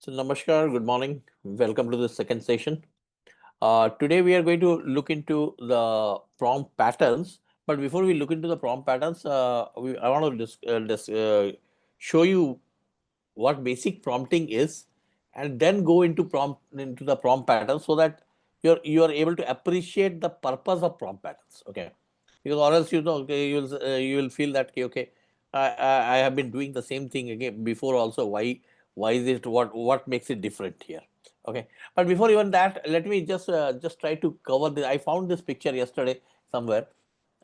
So, Namaskar, good morning. Welcome to the second session. Today, we are going to look into the prompt patterns. But before we look into the prompt patterns, I want to show you what basic prompting is, and then go into the prompt patterns so that you are able to appreciate the purpose of prompt patterns. Okay, because or else okay, you will feel that okay, I have been doing the same thing again before also. Why is it what makes it different here? Okay, but before even that, let me just try to cover this. I found this picture yesterday somewhere,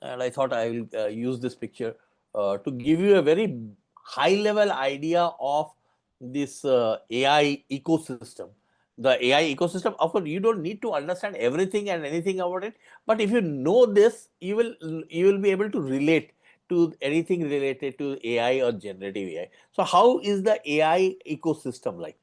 and I thought I will use this picture to give you a very high level idea of this AI ecosystem. The AI ecosystem, of course, you don't need to understand everything and anything about it, but if you know this, you will be able to relate to anything related to AI or generative AI. So, how is the AI ecosystem like?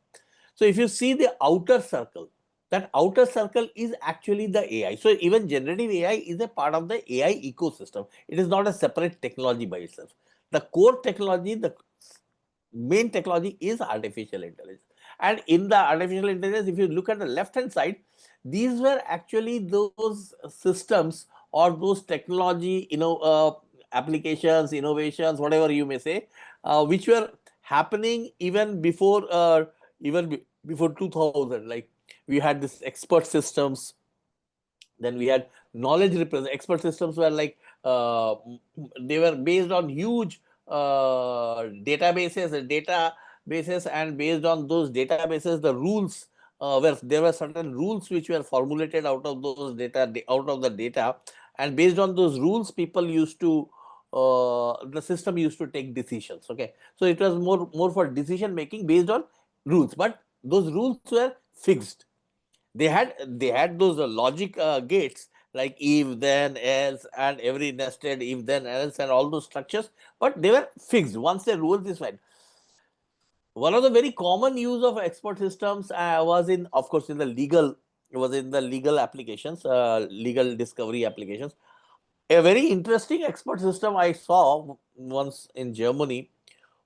So, if you see the outer circle, that outer circle is actually the AI. So, even generative AI is a part of the AI ecosystem. It is not a separate technology by itself. The core technology, the main technology is artificial intelligence. And in the artificial intelligence, if you look at the left hand side, these were actually those systems or those technology, applications, innovations, whatever you may say, which were happening even before 2000. Like we had this expert systems, then we had knowledge represent expert systems were like they were based on huge databases, and based on those databases, the rules were there were certain rules which were formulated out of those data out of the data, and based on those rules, people used to the system used to take decisions. Okay, so it was more for decision making based on rules, but those rules were fixed. They had those logic gates like if then else and every nested if then else and all those structures, but they were fixed once the rule is fine. One of the very common use of expert systems was in, of course, in the legal applications, legal discovery applications. A very interesting expert system I saw once in Germany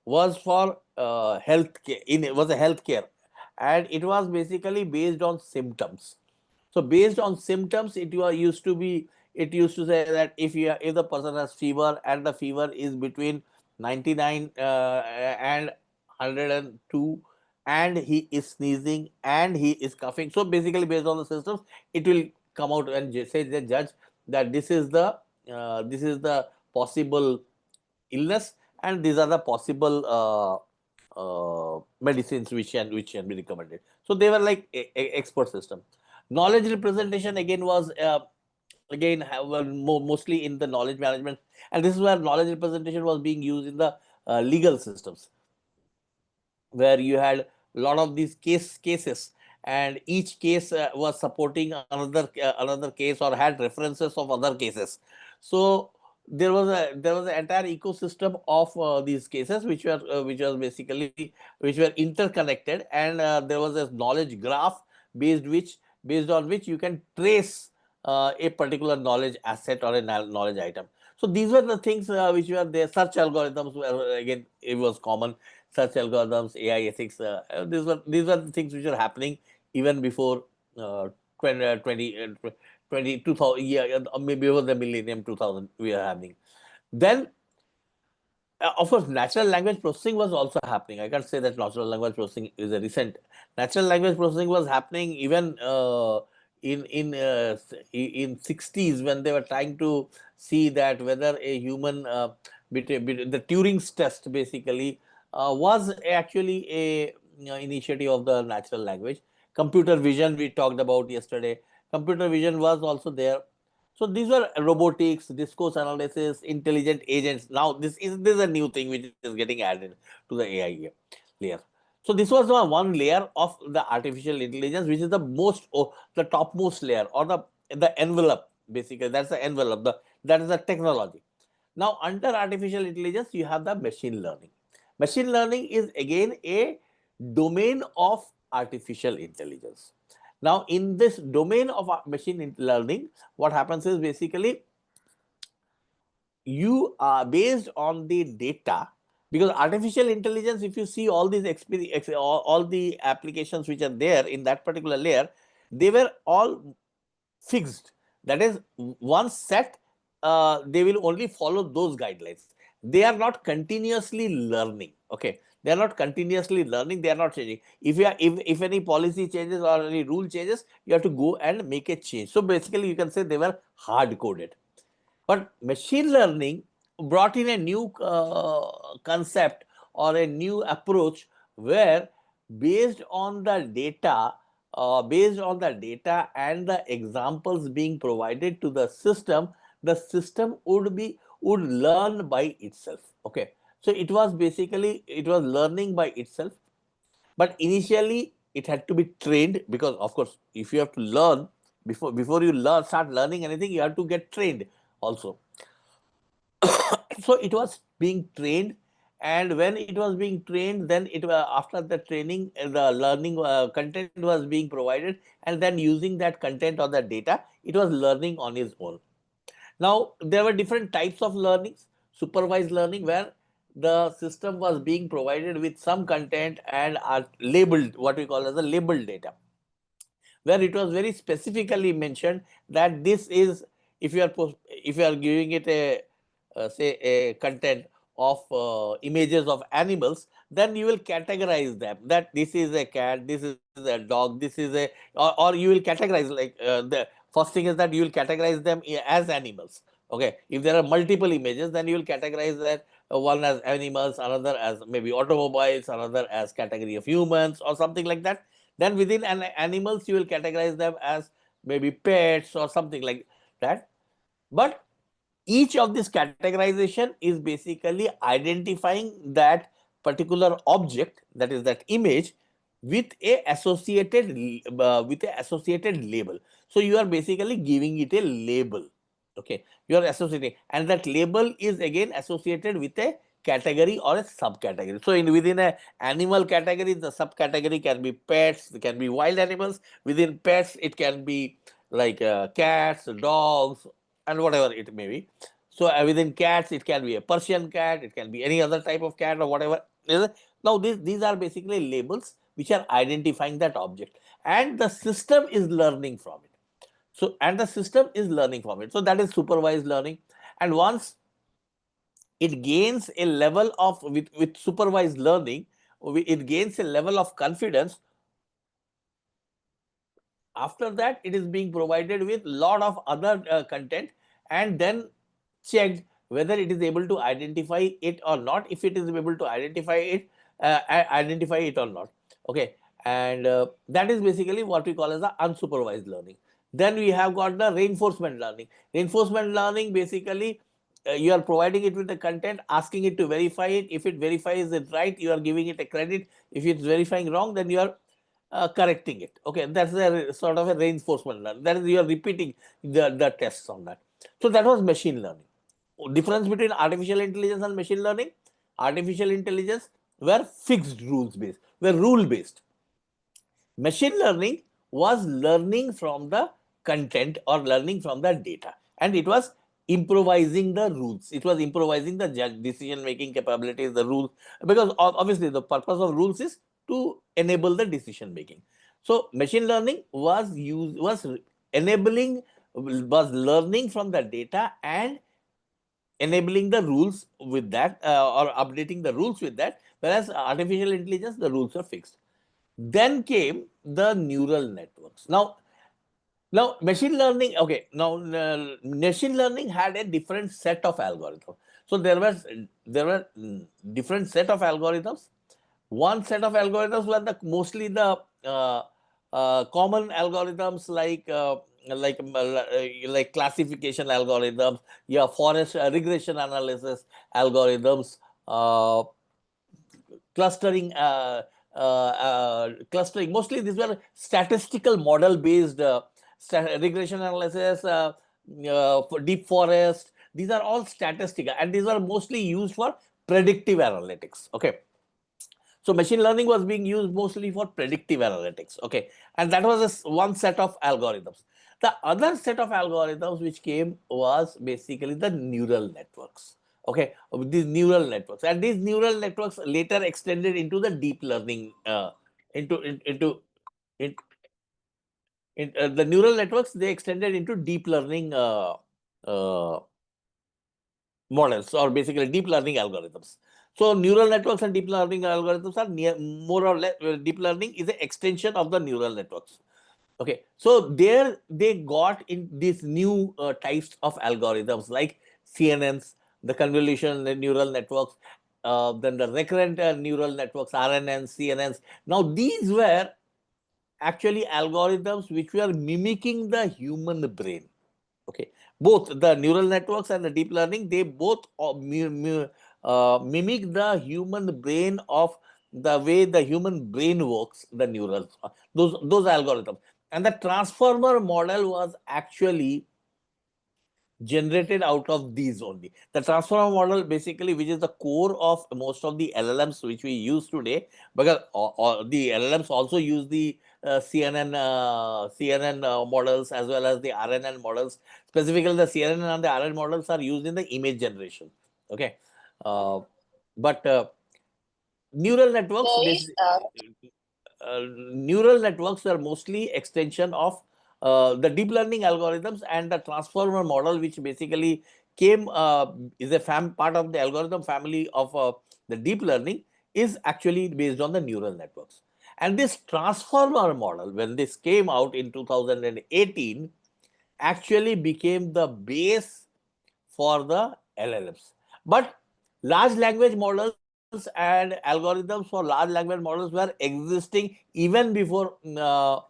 was for health care. It was a healthcare, and it was basically based on symptoms. So based on symptoms, it used to say that if the person has fever and the fever is between 99 and 102, and he is sneezing and he is coughing. So basically, based on the systems, it will come out and say the judge that this is the possible illness, and these are the possible medicines which can be recommended. So they were like expert system. Knowledge representation again was mostly in the knowledge management, and this is where knowledge representation was being used in the legal systems, where you had a lot of these cases, and each case was supporting another case or had references of other cases. So there was an entire ecosystem of these cases which was basically which were interconnected, and there was a knowledge graph based on which you can trace a particular knowledge asset or a knowledge item. So these were the things which were there. Search algorithms were, again, it was common. Search algorithms, AI ethics. These were the things which were happening even before uh, 20, 2000, yeah, maybe before the millennium 2000 we are having. Then, of course, natural language processing was also happening. I can't say that natural language processing is a recent. Natural language processing was happening even in 60s, when they were trying to see that whether a human the Turing's test basically was actually a initiative of the natural language. Computer vision we talked about yesterday. Computer vision was also there. So these were robotics, discourse analysis, intelligent agents. Now this is a new thing which is getting added to the AI layer. So this was the one layer of the artificial intelligence, which is the topmost layer, or the envelope. Basically, that's the envelope. That is the technology. Now, under artificial intelligence, you have the machine learning. Machine learning is again a domain of artificial intelligence. Now, in this domain of machine learning, what happens is basically you are based on the data. Because artificial intelligence, if you see all these all the applications which are there in that particular layer, they were all fixed. That is, once set, they will only follow those guidelines. They are not continuously learning. Okay, they are not continuously learning. They are not changing. If any policy changes or any rule changes, you have to go and make a change. So basically, you can say they were hard coded. But machine learning brought in a new concept or a new approach where, based on the data, and the examples being provided to the system would learn by itself. Okay, so it was learning by itself. But initially, it had to be trained, because of course, if you have to learn, before you start learning anything, you have to get trained also. So it was being trained, and when it was being trained, then after the training, the learning content was being provided, and then using that content or that data, it was learning on its own. Now there were different types of learnings. Supervised learning, where the system was being provided with some content and are labeled, what we call as a labeled data, where it was very specifically mentioned that this is, if you are giving it a say a content of images of animals, then you will categorize them, that this is a cat, this is a dog, this is a, or you will categorize, like the first thing is that you will categorize them as animals. Okay, if there are multiple images, then you will categorize that one as animals, another as maybe automobiles, another as category of humans or something like that. Then within animals, you will categorize them as maybe pets or something like that. But each of this categorization is basically identifying that particular object, that is that image, with a associated label. So you are basically giving it a label. Okay, you are associating, and that label is again associated with a category or a subcategory. So within a animal category, the subcategory can be pets, it can be wild animals. Within pets, it can be like cats, dogs, and whatever it may be. So within cats, it can be a Persian cat, it can be any other type of cat or whatever. Now these are basically labels which are identifying that object, and the system is learning from it. So that is supervised learning. And once it gains a level of, with supervised learning, it gains a level of confidence. After that, it is being provided with lot of other content, and then checked whether it is able to identify it or not. If it is able to identify it or not. Okay, and that is basically what we call as the unsupervised learning. Then we have got the reinforcement learning. Reinforcement learning, basically, you are providing it with the content, asking it to verify it. If it verifies it right, you are giving it a credit. If it's verifying wrong, then you are correcting it. Okay, that's a sort of a reinforcement learning. That is, you are repeating the tests on that. So that was machine learning. Difference between artificial intelligence and machine learning: artificial intelligence were fixed rules based, were rule based. Machine learning was learning from the content or learning from the data, and it was improvising the rules. It was improvising the decision making capabilities, the rules, because obviously the purpose of rules is to enable the decision making. So machine learning was learning from the data and enabling the rules with that, or updating the rules with that, whereas artificial intelligence, the rules are fixed. Then came the neural networks. Now machine learning, okay, now machine learning had a different set of algorithms. So there were different set of algorithms. One set of algorithms were mostly the common algorithms, like classification algorithms, forest regression analysis algorithms, uh, clustering clustering. Mostly these were statistical model based regression analysis, for deep forest. These are all statistical, and these are mostly used for predictive analytics. Okay, so machine learning was being used mostly for predictive analytics. Okay, and that was one set of algorithms. The other set of algorithms which came was basically the neural networks. Okay, these neural networks, and these neural networks later extended into the deep learning, into the neural networks. They extended into deep learning uh, models, or basically deep learning algorithms. So neural networks and deep learning algorithms are more or less, deep learning is an extension of the neural networks. Okay, so there they got in these new types of algorithms like CNNs, the convolution neural networks, then the recurrent neural networks, RNNs, CNNs. Now these were actually algorithms which were mimicking the human brain. Okay, both the neural networks and the deep learning, they both mimic the human brain of the way the human brain works, the neurals, those algorithms. And the transformer model was actually generated out of these only. The transformer model basically, which is the core of most of the LLMs which we use today, because the LLMs also use the CNN models as well as the RNN models. Specifically, the CNN and the RNN models are used in the image generation. Okay, but neural networks, Yes, neural networks are mostly extension of the deep learning algorithms, and the transformer model, which basically came is a part of the algorithm family of the deep learning, is actually based on the neural networks. And this transformer model, when this came out in 2018, actually became the base for the LLMs. But large language models and algorithms for large language models were existing even before the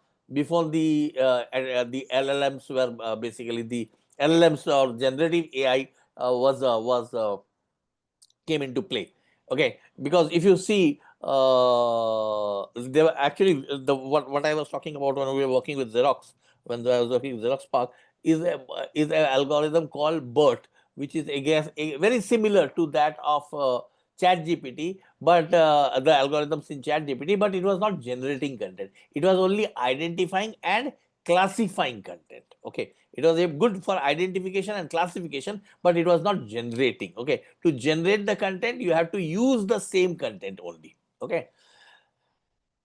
LLMs were basically the LLMs or generative AI was came into play. Okay, because if you see, they were actually what I was talking about when we were working with Xerox, when I was working with Xerox Park, is an algorithm called BERT, which is again very similar to that of ChatGPT, but the algorithms in ChatGPT, but it was not generating content. It was only identifying and classifying content. Okay, it was good for identification and classification, but it was not generating. Okay, to generate the content, you have to use the same content only. Okay,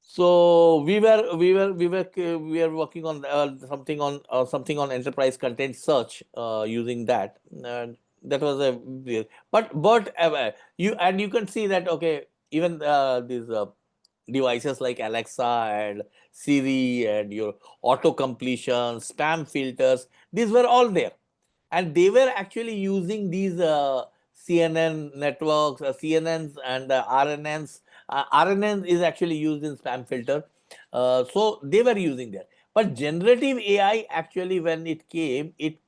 so we are working on something on enterprise content search using that, and that was you can see that. Okay, even these devices like Alexa and Siri and your auto completion, spam filters, these were all there, and they were actually using these CNN networks, CNNs and RNNs. RNN is actually used in spam filter, so they were using that. But generative AI actually, when it came, it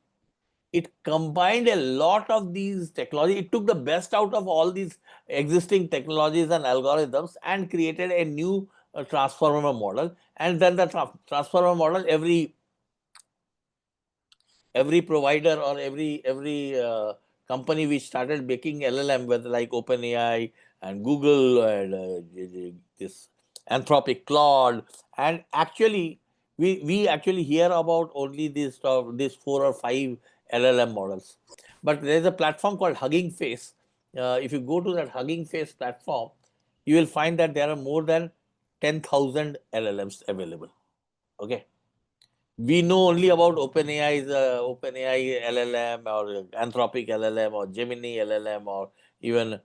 combined a lot of these technology. It took the best out of all these existing technologies and algorithms and created a new transformer model. And then the transformer model, every provider or every company which started making LLM, whether like OpenAI and Google and this Anthropic Claude, and actually we actually hear about only these 4 or 5 LLM models, but there is a platform called Hugging Face. If you go to that Hugging Face platform, you will find that there are more than 10,000 LLMs available. Okay, we know only about OpenAI LLM, or Anthropic LLM, or Gemini LLM, or even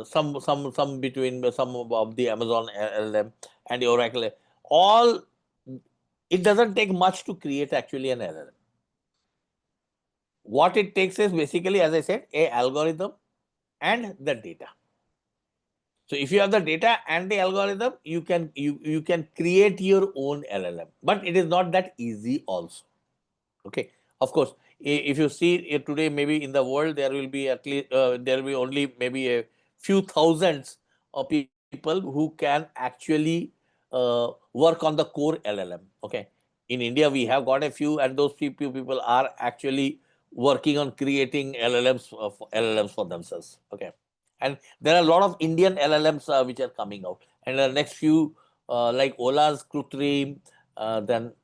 some between some of the Amazon LLM and the Oracle. All, it doesn't take much to create actually an LLM. What it takes is basically, as I said, a algorithm and the data. So if you have the data and the algorithm, you can create your own LLM, but it is not that easy also. Okay, of course, if you see today, maybe in the world there will be at least there will be only maybe a few thousands of people who can actually work on the core LLM. Okay, in India we have got a few, and those few people are actually working on creating LLMs for themselves. Okay, and there are a lot of Indian LLMs which are coming out, and the next few like Ola's Krutrim, then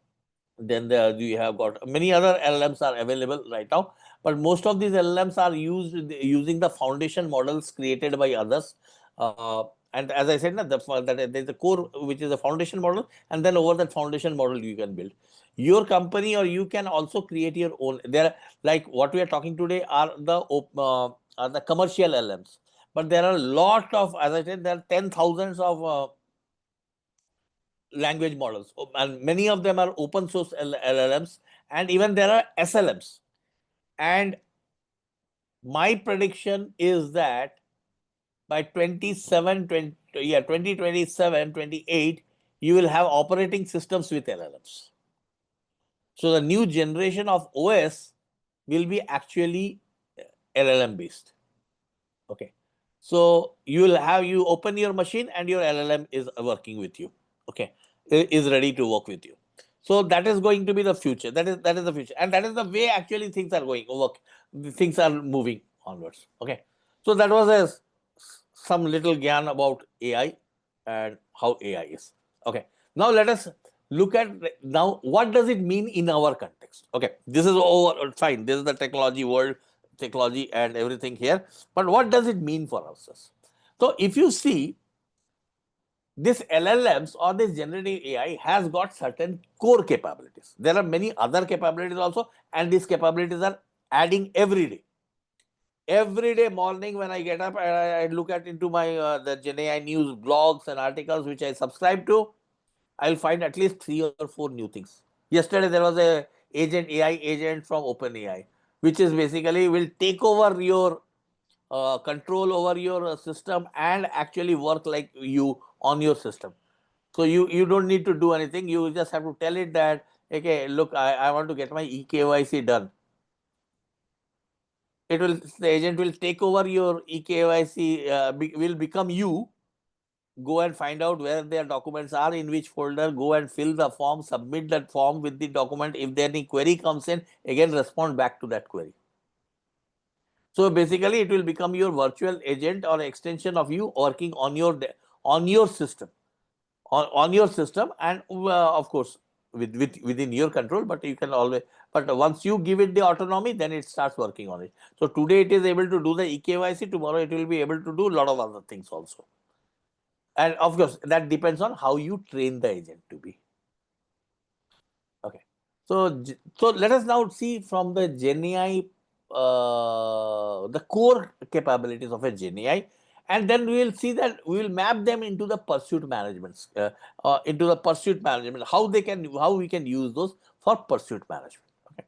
we have got many other LLMs are available right now. but most of these LLMs are used using the foundation models created by others. And as I said, that there's a core which is a foundation model, and then over that foundation model you can build your company, or you can also create your own. There, like what we are talking today, are the commercial LLMs, but there are a lot of, as I said, there are 10,000s of language models, and many of them are open source LLMs, and even there are SLMs. And my prediction is that by 2027, 28, you will have operating systems with LLMs. So the new generation of OS will be actually LLM based. Okay. So you open your machine and your LLM is working with you. Okay. Is ready to work with you. So that is going to be the future. That is the future. And that is the way actually things are going. Things are moving onwards. Okay. So that was some little gyan about AI and how AI is. Okay. Now let us look at what does it mean in our context. Okay. This is over fine. This is the technology world, technology and everything here. But what does it mean for us? So if you see, this LLMs or this generative AI has got certain core capabilities. There are many other capabilities also, and these capabilities are adding every day. Every day morning when I get up, I look at into my the GenAI news blogs and articles which I subscribe to, I'll find at least 3 or 4 new things. Yesterday there was a AI agent from OpenAI, which is basically will take over your control over your system and actually work like you on your system. So you don't need to do anything. You just have to tell it that, okay, look, I want to get my eKYC done. The agent will take over your eKYC, will become you. Go and find out where their documents are, in which folder, go and fill the form, submit that form with the document. If there any query comes in, again respond back to that query. So basically it will become your virtual agent or extension of you working on your system, on your system, and of course within your control, but you can always, but once you give it the autonomy, then it starts working on it. So today it is able to do the eKYC, tomorrow it will be able to do a lot of other things also. And of course, that depends on how you train the agent to be. Okay. So let us now see from the GenAI, the core capabilities of a GenAI, and then we will see that we will map them into the pursuit management, how we can use those for pursuit management. Okay.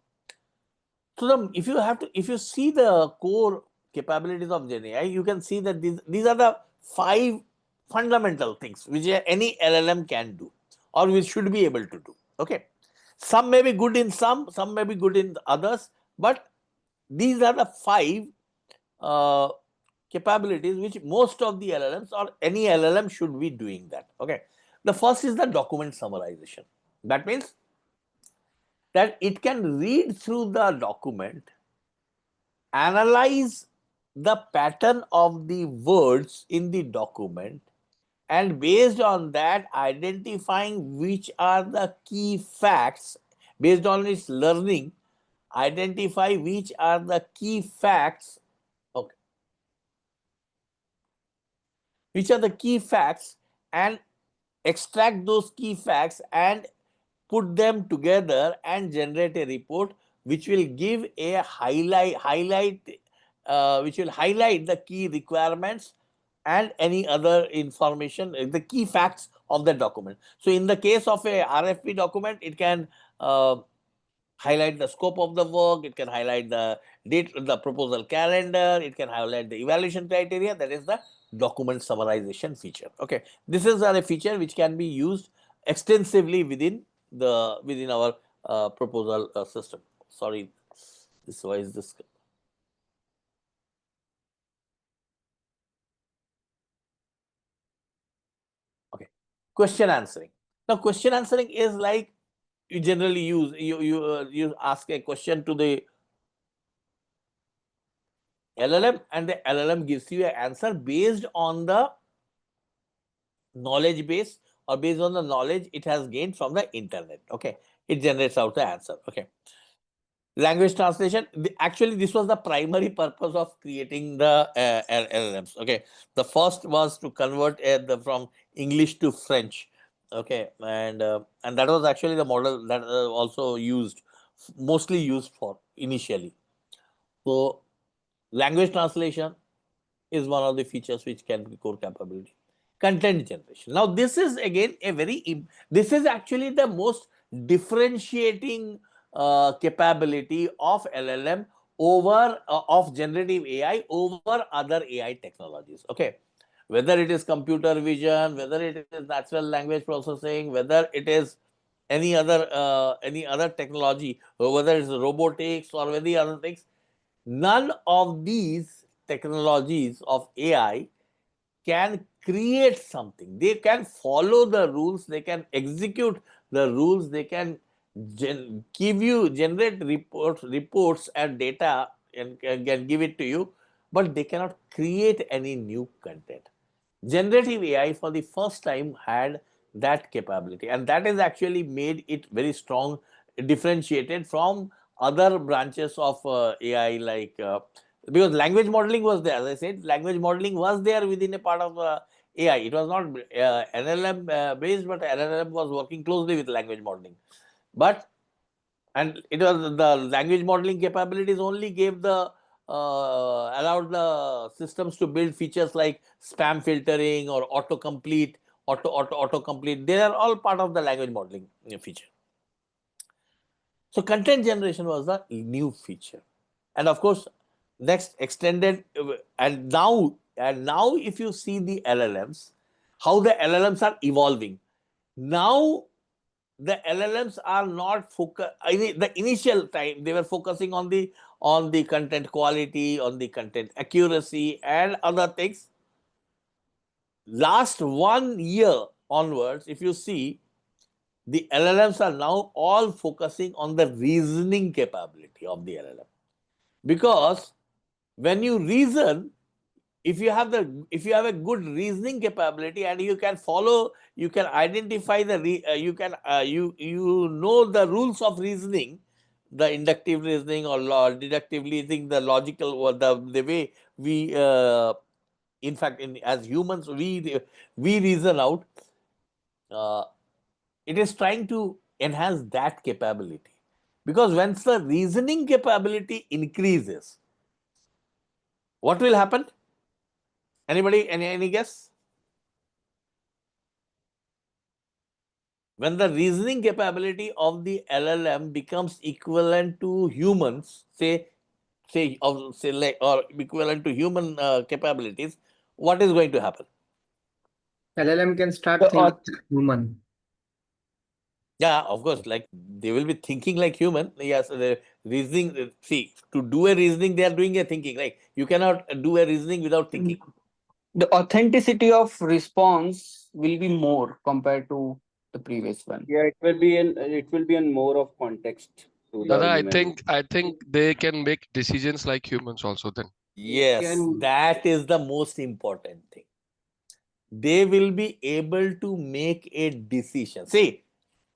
So if you see the core capabilities of GenAI, you can see that these are the 5 fundamental things which any LLM can do, or we should be able to do. Okay. Some may be good in some may be good in others, but these are the 5 capabilities which most of the LLMs or any LLM should be doing that. Okay. The first is the document summarization. That means that it can read through the document, analyze the pattern of the words in the document, and based on that identifying which are the key facts, based on its learning, identify which are the key facts, okay, which are the key facts, and extract those key facts and put them together and generate a report which will give a which will highlight the key requirements and any other information, the key facts of the document. So in the case of a RFP document, it can highlight the scope of the work, it can highlight the date, the proposal calendar, it can highlight the evaluation criteria. That is the document summarization feature. Okay, this is a feature which can be used extensively within our proposal system. Sorry, why is this? Okay, question answering. Now, question answering is like you generally use, you ask a question to the LLM, and the LLM gives you an answer based on the knowledge base or based on the knowledge it has gained from the internet. Okay, it generates out the answer. Okay, Language translation. Actually, this was the primary purpose of creating the LLMs. Okay, the first was to convert from English to French. Okay, and that was actually the model that also used, mostly used for initially. So, language translation is one of the features which can be core capability. Content generation. Now, this is again a this is actually the most differentiating capability of LLM over of generative AI over other AI technologies. Okay, whether it is computer vision, whether it is natural language processing, whether it is any other technology, or whether it's robotics or any other things, none of these technologies of AI can create something. They can follow the rules, they can execute the rules, they can generate reports and data and can give it to you, but they cannot create any new content. Generative AI for the first time had that capability, and that has actually made it very strong, differentiated from other branches of AI, like because language modeling was there. As I said, language modeling was there within a part of AI. It was not NLM based, but NLM was working closely with language modeling. But and it was the language modeling capabilities only gave the allowed the systems to build features like spam filtering or autocomplete, autocomplete. They are all part of the language modeling feature. So content generation was the new feature, and of course, next extended and now if you see the LLMs, how the LLMs are evolving now. The LLMs are not focus. The initial time they were focusing on the content quality, on the content accuracy, and other things. Last 1 year onwards, if you see, the LLMs are now all focusing on the reasoning capability of the LLM, because when you reason, if you have a good reasoning capability and you can follow, you can identify you know the rules of reasoning, the inductive reasoning or deductive reasoning, the logical, or the way we in fact as humans we reason out. uh, it is trying to enhance that capability, because once the reasoning capability increases, what will happen? Anybody, any guess? When the reasoning capability of the LLM becomes equivalent to humans, or equivalent to human capabilities, what is going to happen? LLM can start The thinking like human. Yeah, of course, like they will be thinking like human. Yes, the reasoning. See, to do a reasoning, they are doing a thinking. Like you cannot do a reasoning without thinking. the authenticity of response will be more compared to the previous one. Yeah, it will be in more of context to the Dada, human. I think they can make decisions like humans also then. Yes, that is the most important thing. They will be able to make a decision. See,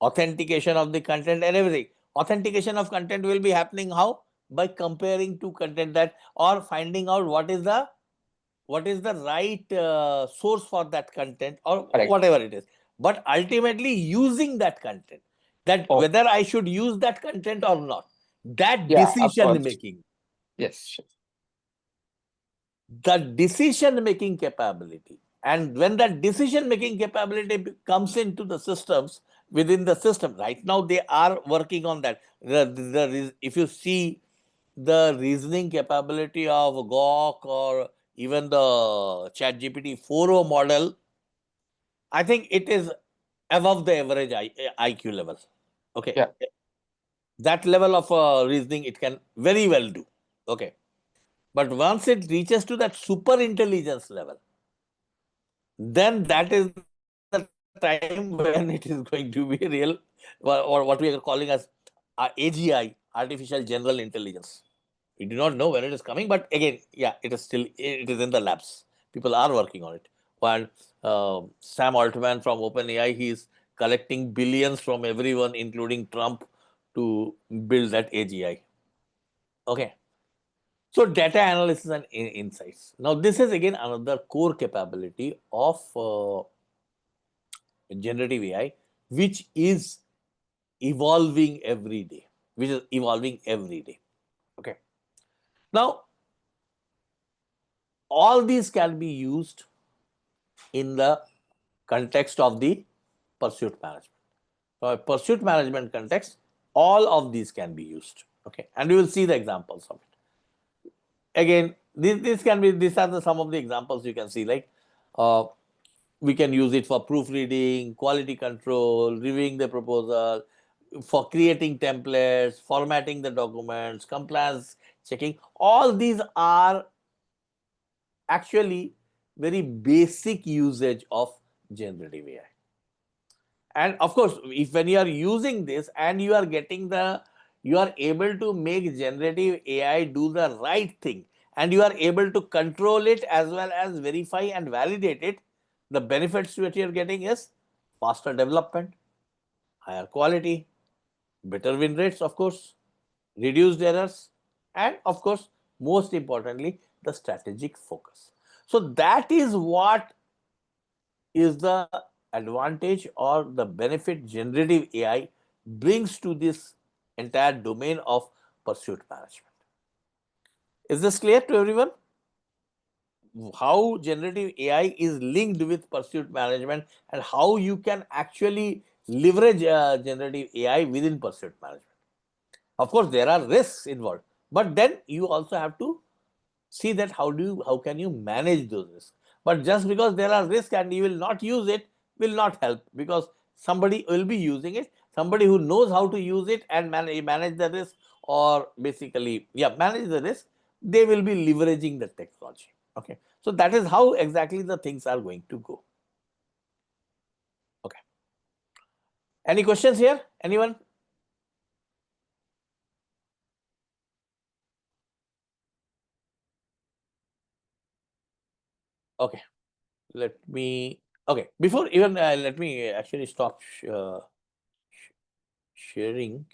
authentication of the content and everything. Authentication of content will be happening how? By comparing two content, that or finding out what is the right source for that content, or Correct. whatever it is. But ultimately using that content, that Oh. whether I should use that content or not, that Yeah, of decision course. making, Yes. Sure. the decision making capability. And when that decision making capability comes into the systems, within the system, right now they are working on that. If you see the reasoning capability of Gawk or even the ChatGPT 4o model, I think it is above the average IQ level. Okay. Yeah. That level of reasoning it can very well do. Okay. But once it reaches to that super intelligence level, then that is the time when it is going to be real, or what we are calling as AGI, artificial general intelligence. We do not know when it is coming, but again, yeah, it is in the labs. People are working on it. While Sam Altman from OpenAI, he is collecting billions from everyone, including Trump, to build that AGI. Okay. So data analysis and insights. Now this is again another core capability of generative AI, which is evolving every day. Okay. Now all these can be used in the context of the pursuit management. So a pursuit management context, all of these can be used. Okay, and we will see the examples of it. Again, these are some of the examples you can see, like we can use it for proofreading, quality control, reviewing the proposal, for creating templates, formatting the documents, compliance checking. All these are actually very basic usage of generative AI. And of course, if when you are using this and you are able to make generative AI do the right thing, and you are able to control it as well as verify and validate it, the benefits that you are getting is faster development, higher quality, better win rates, of course, reduced errors, and of course, most importantly, the strategic focus. So that is what is the advantage or the benefit generative AI brings to this entire domain of pursuit management. Is this clear to everyone? How generative AI is linked with pursuit management and how you can actually leverage generative AI within pursuit management. Of course, there are risks involved, but then you also have to see that how can you manage those risks. But just because there are risks and you will not use it will not help, because somebody will be using it, somebody who knows how to use it and manage the risk, or basically manage the risk, they will be leveraging the technology. Okay, so that is how exactly the things are going to go. Okay, any questions here, anyone? Okay, before even let me actually stop sharing.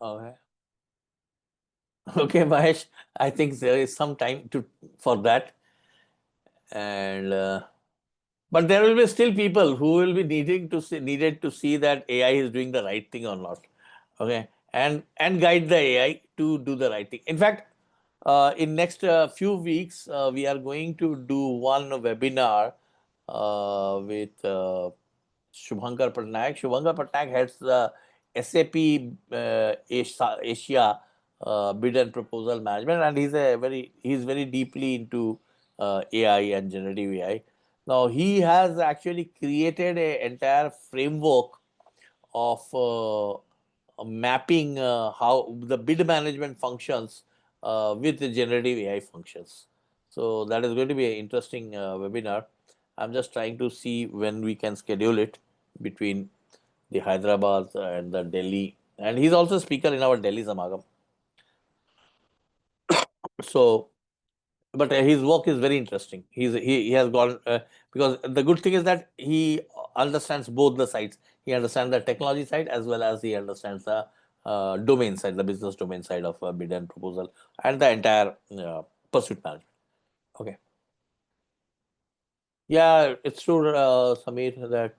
Okay. Okay, Mahesh, I think there is some time for that, and but there will be still people who will be needed to see that AI is doing the right thing or not. Okay, and guide the AI to do the right thing. In fact, in next few weeks, we are going to do one webinar with Shubhankar Patnaik. Shubhankar Patnaik heads the SAP Asia bid and proposal management, and he's very deeply into AI and generative AI. Now he has actually created an entire framework of mapping how the bid management functions with the generative AI functions. So that is going to be an interesting webinar. I'm just trying to see when we can schedule it between the Hyderabad and the Delhi, and he's also a speaker in our Delhi Samagam. So, but his work is very interesting. He has gone because the good thing is that he understands both the sides. He understands the technology side as well as he understands the domain side, the business domain side of bid and proposal, and the entire pursuit management. Okay. Yeah, it's true, Samir, that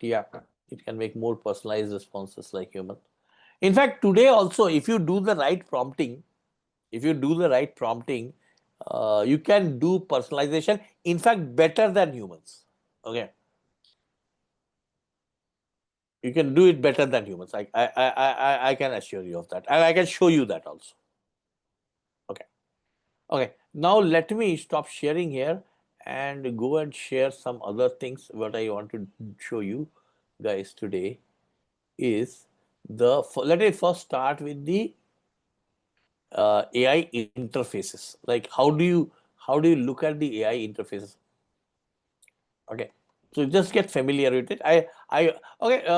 it can make more personalized responses like human. In fact, today also, if you do the right prompting, you can do personalization, in fact, better than humans. Okay. You can do it better than humans. I can assure you of that. And I can show you that also. Okay. Okay. Now let me stop sharing here and go and share some other things. What I want to show you guys today is let me first start with the AI interfaces. Like how do you look at the AI interfaces? Okay, so just get familiar with it. Okay.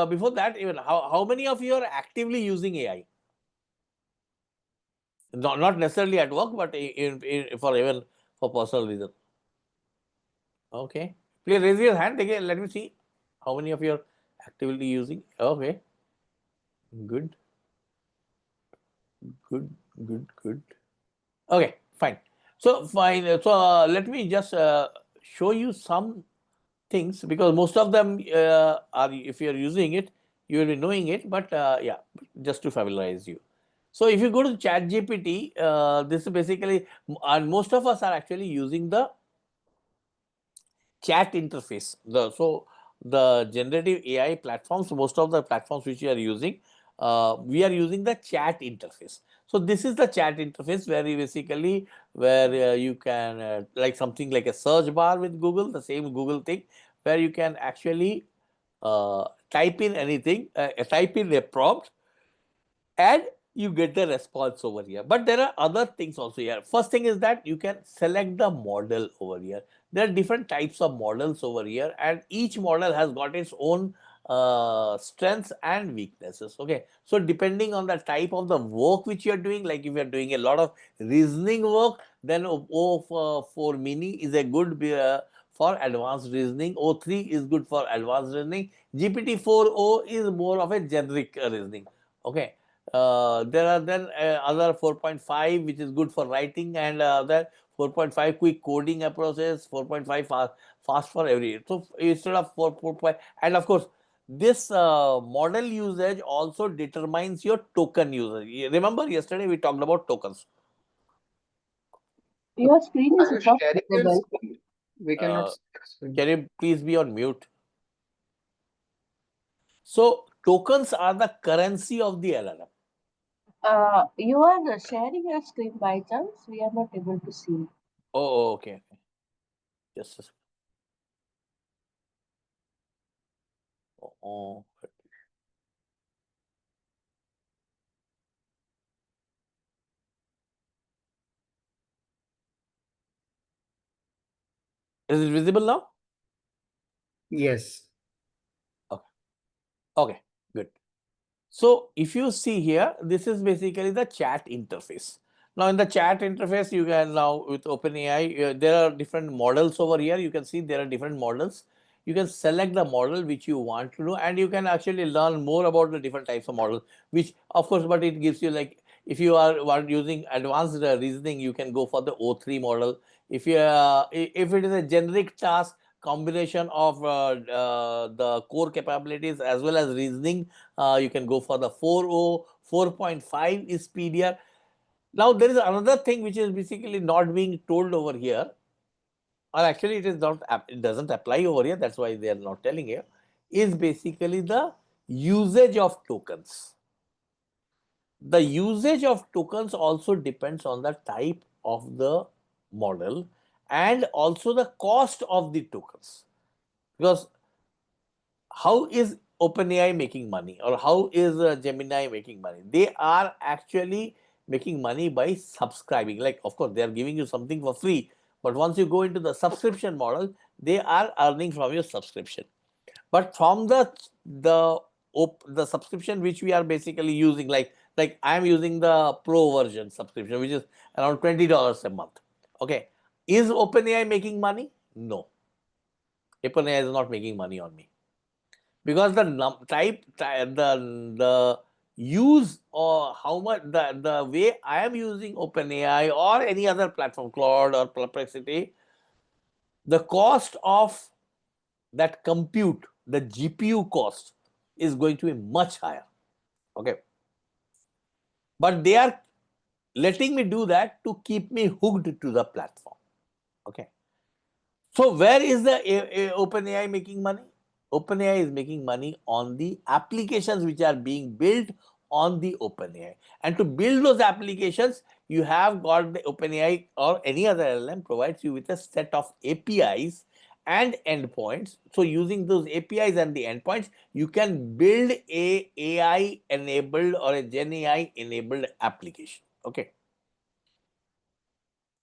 Before that, even how many of you are actively using AI? Not necessarily at work, but even for personal reason. Okay, please raise your hand again. Let me see how many of you are actively using. Okay, good, good, good, good. Okay, fine. So fine. So let me just show you some things, because most of them are, if you are using it, you will be knowing it. But yeah, just to familiarize you. So if you go to ChatGPT, this is basically, and most of us are actually using the chat interface. The generative AI platforms, most of the platforms which we are using the chat interface. So this is the chat interface where you basically, where you can like something like a search bar with Google, the same Google thing, where you can actually type in anything, type in a prompt, and you get the response over here. But there are other things also here. First thing is that you can select the model over here. There are different types of models over here, and each model has got its own strengths and weaknesses. Okay, so depending on the type of the work which you are doing, like if you are doing a lot of reasoning work, then O4 mini is a good for advanced reasoning. O3 is good for advanced reasoning. GPT-4o is more of a generic reasoning. Okay. There are then other 4.5 which is good for writing, and other 4.5 quick coding approaches, 4.5 fast for every. So instead of 4.5, and of course this model usage also determines your token usage. Remember yesterday we talked about tokens. Your screen is Are you not sharing your visible. screen? We cannot see your screen. Can you please be on mute? So tokens are the currency of the LLM. You are sharing your screen by chance. We are not able to see. Oh, okay. Just a second. Oh, is it visible now? Yes. Okay, good. So if you see here, this is basically the chat interface. Now in the chat interface, you can now with OpenAI, there are different models over here. You can see there are different models. You can select the model which you want to do, and you can actually learn more about the different types of models, which of course, but it gives you, like, if you are using advanced reasoning, you can go for the O3 model. If it is a generic task, combination of the core capabilities as well as reasoning, you can go for the 4.0. 4.5 is speedier. Now there is another thing which is basically not being told over here, or actually it is not, it doesn't apply over here, that's why they are not telling you, is basically the usage of tokens. The usage of tokens also depends on the type of the model and also the cost of the tokens. Because how is OpenAI making money, or how is Gemini making money? They are actually making money by subscribing. Like, of course, they are giving you something for free, but once you go into the subscription model, they are earning from your subscription. But from the subscription which we are basically using, like I am using the pro version subscription, which is around $20 a month. Okay, is OpenAI making money? No, OpenAI is not making money on me, because the the use, or how much the way I am using OpenAI or any other platform, Claude or Perplexity, the cost of that compute, the GPU cost, is going to be much higher. Okay, but they are letting me do that to keep me hooked to the platform. Okay, so where is the OpenAI making money? OpenAI is making money on the applications which are being built on the OpenAI. And to build those applications, you have got the OpenAI or any other LLM provides you with a set of APIs and endpoints. So using those APIs and the endpoints, you can build a AI enabled or a Gen AI enabled application. Okay.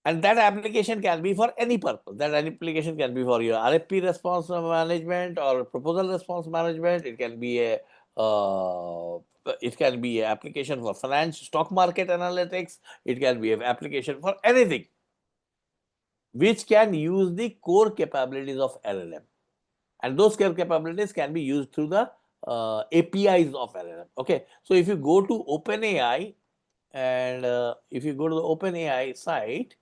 And that application can be for any purpose. That application can be for your RFP response management or proposal response management. It can be a application for finance, stock market analytics. It can be an application for anything which can use the core capabilities of LLM. And those core capabilities can be used through the APIs of LLM. Okay, so if you go to OpenAI and if you go to the OpenAI site,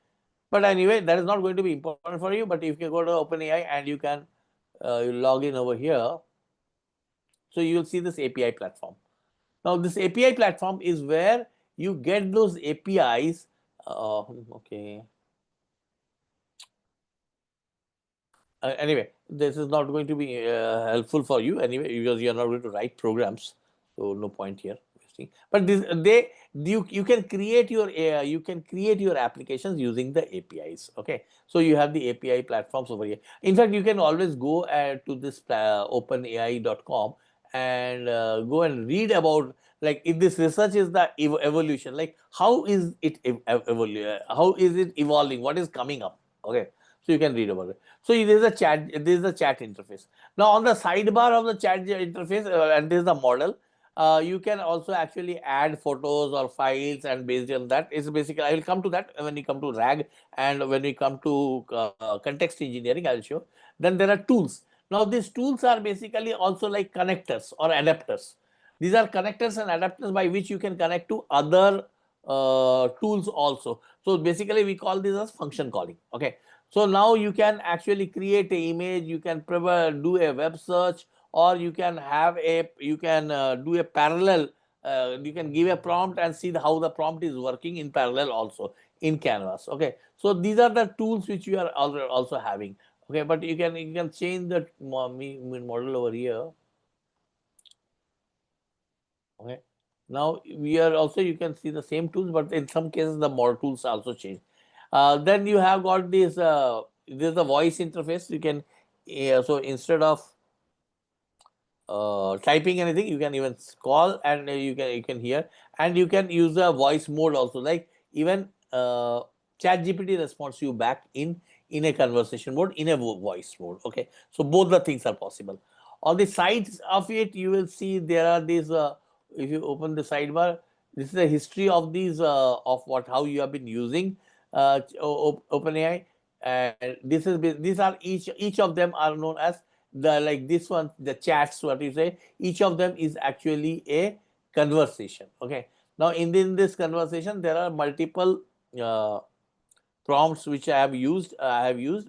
but anyway, that is not going to be important for you. But if you go to OpenAI and you can you log in over here, so you will see this API platform. Now, this API platform is where you get those APIs. Okay. Anyway, this is not going to be helpful for you anyway because you are not going to write programs, so no point here. But you can create your applications using the APIs. Okay, so you have the API platforms over here. In fact, you can always go to this openai.com and go and read about, like, if this research is the evolution, like how is it how is it evolving, what is coming up. Okay, so you can read about it. So there is a chat interface. Now on the sidebar of the chat interface, and this is the model. You can also actually add photos or files, and based on that, it's basically, I will come to that when we come to RAG, and when we come to context engineering, I'll show. Then there are tools. Now these tools are basically also like connectors or adapters. These are connectors and adapters by which you can connect to other tools also. So basically we call this as function calling. Okay. So now you can actually create an image, you can do a web search, or you can have do a parallel, you can give a prompt and see how the prompt is working in parallel also in Canvas. Okay, so these are the tools which you are also having. Okay, but you can change the model over here. Okay, now we are also, you can see the same tools, but in some cases the model tools also change. Then you have got this is the voice interface. You can so instead of typing anything, you can even call, and you can hear, and you can use the voice mode also, like even ChatGPT responds you back in a conversation mode, in a voice mode. Okay, so both the things are possible. On the sides of it, you will see there are these if you open the sidebar, this is a history of these of how you have been using OpenAI, and these are each of them are known as like this one, the chats, what you say, each of them is actually a conversation. Okay, now in this conversation there are multiple prompts which I have used,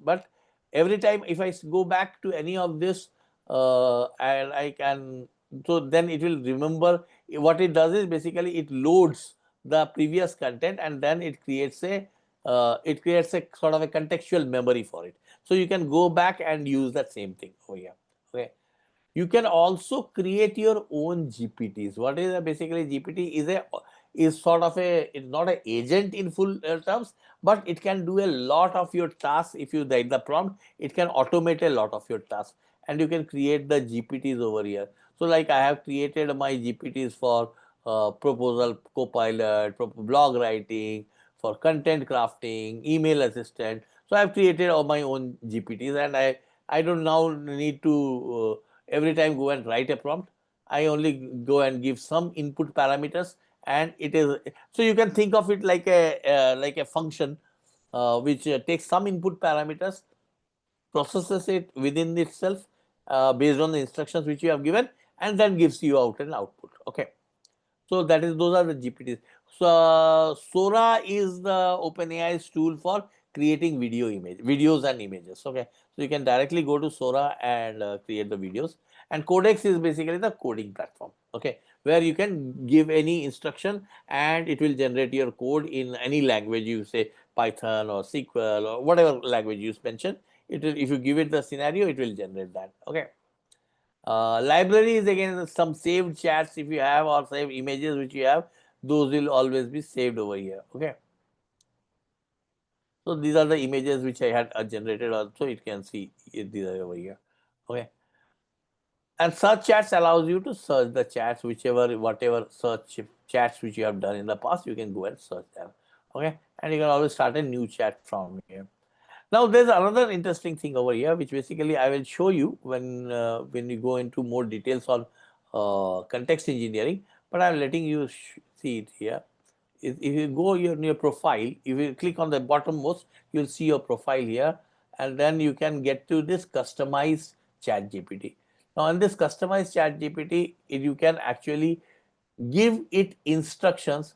but every time if I go back to any of this and I can, so then it will remember. What it does is basically it loads the previous content, and then it creates a sort of a contextual memory for it. So you can go back and use that same thing over here. Okay, you can also create your own GPTs. What is basically GPT is sort of it's not an agent in full terms, but it can do a lot of your tasks. If you write the prompt, it can automate a lot of your tasks, and you can create the GPTs over here. So like I have created my GPTs for proposal copilot, blog writing, for content crafting, email assistant. So I've created all my own GPTs, and I don't now need to every time go and write a prompt. I only go and give some input parameters, and it is, so you can think of it like a function which takes some input parameters, processes it within itself based on the instructions which you have given, and then gives you out an output. Okay, so those are the GPTs. So Sora is the OpenAI's tool for creating videos and images. Okay, so you can directly go to Sora and create the videos. And Codex is basically the coding platform. Okay, where you can give any instruction and it will generate your code in any language. You say Python or SQL or whatever language you mention. It will, if you give it the scenario, it will generate that. Okay. Library is again some saved chats if you have, or saved images which you have, those will always be saved over here. Okay. So these are the images which I had generated also. You can see these are over here. Okay. And search chats allows you to search the chats, whatever search chats which you have done in the past, you can go and search them. Okay. And you can always start a new chat from here. Now there's another interesting thing over here, which basically I will show you when you go into more details on context engineering. But I'm letting you see it here. If you go in your profile, if you click on the bottommost, you'll see your profile here, and then you can get to this customized chat GPT. Now in this customized chat GPT, you can actually give it instructions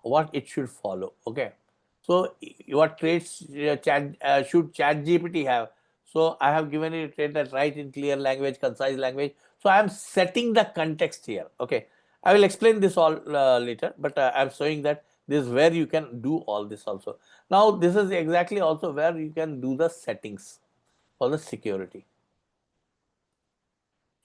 what it should follow. Okay, so what traits should chat GPT have? So I have given it a trait that write in clear language, concise language. So I am setting the context here. Okay, I will explain this all later, but I'm showing that this is where you can do all this also. Now this is exactly also where you can do the settings for the security.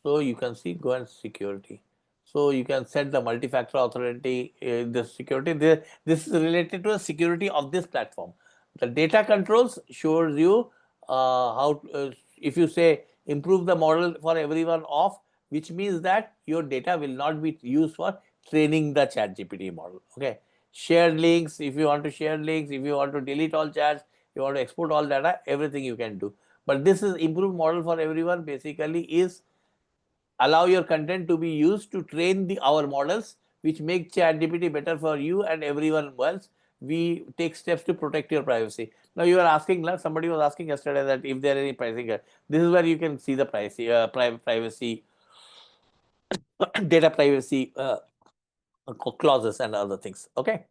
So you can see, go and security. So you can set the multi-factor authority, the security. This is related to the security of this platform. The data controls shows you how, if you say improve the model for everyone off, which means that your data will not be used for training the chat GPT model. Okay. Shared links, if you want to share links, if you want to delete all chats, you want to export all data, everything you can do. But this is improved model for everyone basically is allow your content to be used to train our models, which make ChatGPT better for you and everyone else. We take steps to protect your privacy. Now you are asking, somebody was asking yesterday that if there are any pricing, this is where you can see the privacy, data privacy clauses and other things. Okay.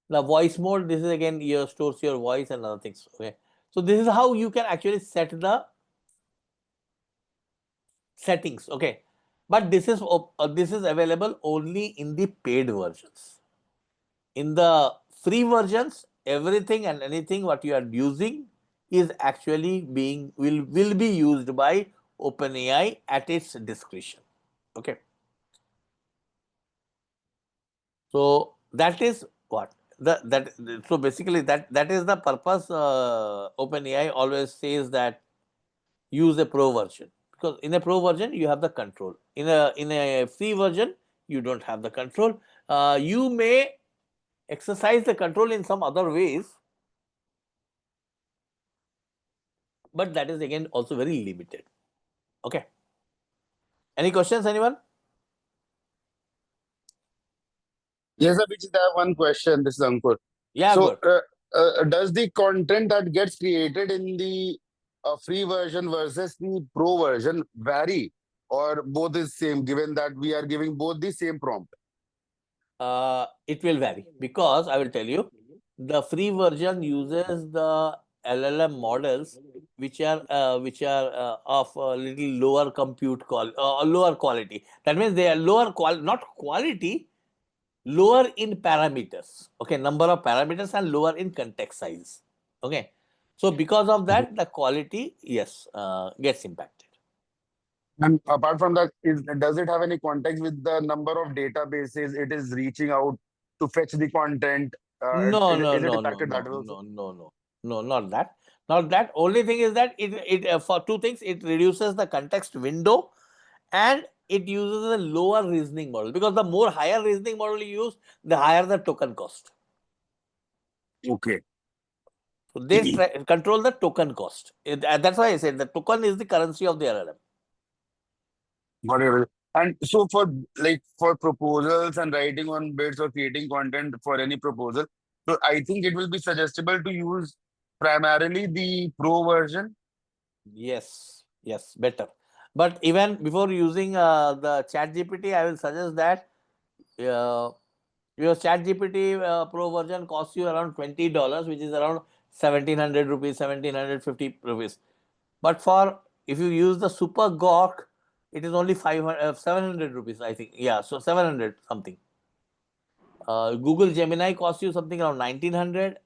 Now voice mode, this is again your stores your voice and other things. Okay. So this is how you can actually set the settings. Okay, but this is available only in the paid versions. In the free versions, everything and anything what you are using is actually will be used by OpenAI at its discretion. Okay, so that is what so basically that is the purpose. OpenAI always says that use a pro version, because in a pro version you have the control. In a free version you don't have the control. You may exercise the control in some other ways, but that is again also very limited. Okay, any questions, anyone? Yes, Abhijit, I have one question. This is Ankur. Yeah, So, good. does the content that gets created in the free version versus the pro version vary, or both is same? Given that we are giving both the same prompt. It will vary, because I will tell you, the free version uses the LLM models which are of a little lower lower quality. That means they are not quality, lower in parameters. Okay, number of parameters, and lower in context size. Okay, so because of that, the quality, yes, gets impacted. And apart from that, does it have any context with the number of databases it is reaching out to fetch the content? No, no, Is it no, no, impacted that no, way also? no, not that. Not that. Only thing is that it for two things, it reduces the context window, and it uses a lower reasoning model, because the more higher reasoning model you use, the higher the token cost. Okay. So they control the token cost. That's why I said the token is the currency of the LLM. Whatever. And so for proposals and writing on bids or creating content for any proposal, so I think it will be suggestible to use primarily the pro version. Yes, yes, better. But even before using the chat GPT, I will suggest that your chat GPT pro version costs you around $20, which is around 1700 rupees, 1750 rupees. But for if you use the super Gawk, it is only 700 rupees, I think. Yeah, so 700 something. Google Gemini costs you something around 1900.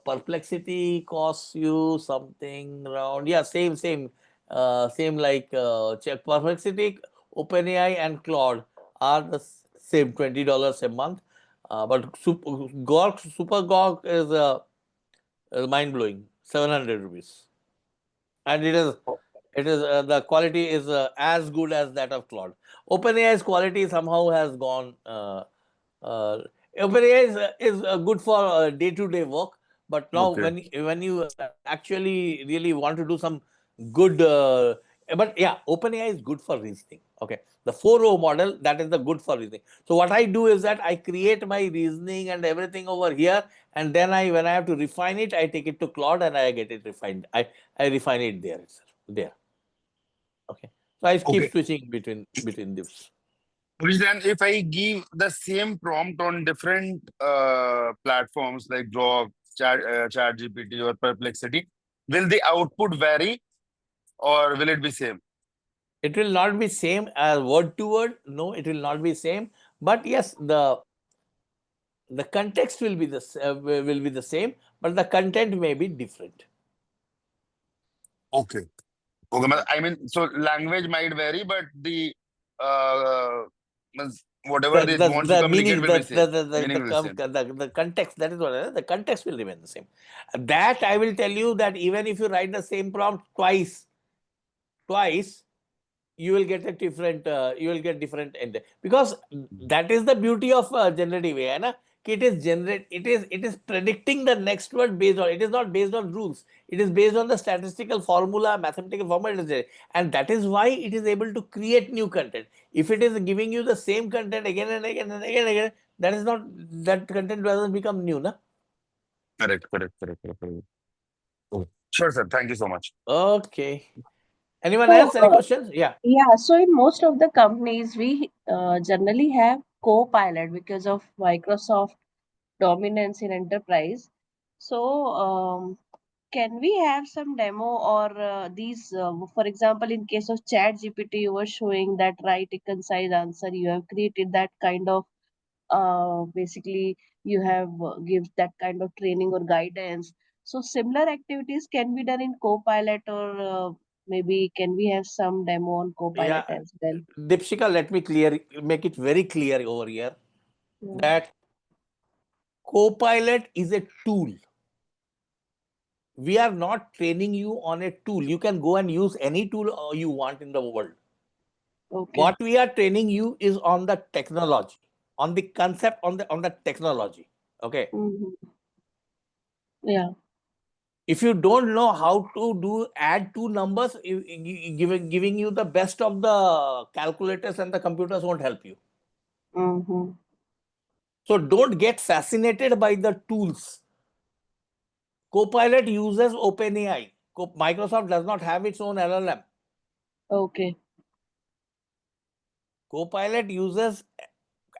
Perplexity costs you something around, yeah, same like Perplexity, OpenAI and Claude are the same $20 a month. But super Gawk is mind blowing, 700 rupees, and it is the quality is as good as that of Claude. OpenAI's quality somehow has gone. OpenAI is good for day-to-day work, but now Okay. when you actually really want to do some good, but yeah, OpenAI is good for reasoning. Okay, the 4O model, that is the good for reasoning. So what I do is that I create my reasoning and everything over here, and then when I have to refine it, I take it to Claude and I get it refined. I refine it there itself. There. Okay. So I keep Okay. switching between this. Which then, if I give the same prompt on different platforms like Grok, ChatGPT, or Perplexity, will the output vary or will it be same? It will not be same as word to word. No, it will not be same. But yes, the context will be the same, but the content may be different. Okay. Okay. I mean, so language might vary, but the uh, whatever they wants to communicate will be same. Meaning will be same. The context, that is what the context will remain the same. That I will tell you that even if you write the same prompt twice, you will get a different end, because that is the beauty of generative AI, na? It is predicting the next word based on, it is not based on rules, it is based on the statistical formula, mathematical formula, and that is why it is able to create new content. If it is giving you the same content again and again and again and again, that content doesn't become new, na? Correct. Oh, sure, sir. Thank you so much. Okay. Anyone So, else? Any questions? Yeah. yeah, so in most of the companies, we generally have Copilot because of Microsoft dominance in enterprise. So, can we have some demo or these, for example, in case of Chat GPT, you were showing that write a concise answer. You have created that kind of, basically, you have give that kind of training or guidance. So, similar activities can be done in Copilot, or maybe can we have some demo on Copilot Yeah. as well? Dipshika, let me make it very clear over here Yeah. that Copilot is a tool. We are not training you on a tool. You can go and use any tool you want in the world. Okay. What we are training you is on the technology, on the concept, on the technology. Okay. Mhm. Yeah. If you don't know how to add two numbers, giving you the best of the calculators and the computers won't help you. Mm-hmm. So don't get fascinated by the tools. Copilot uses OpenAI. Microsoft does not have its own LLM. Okay. Copilot uses,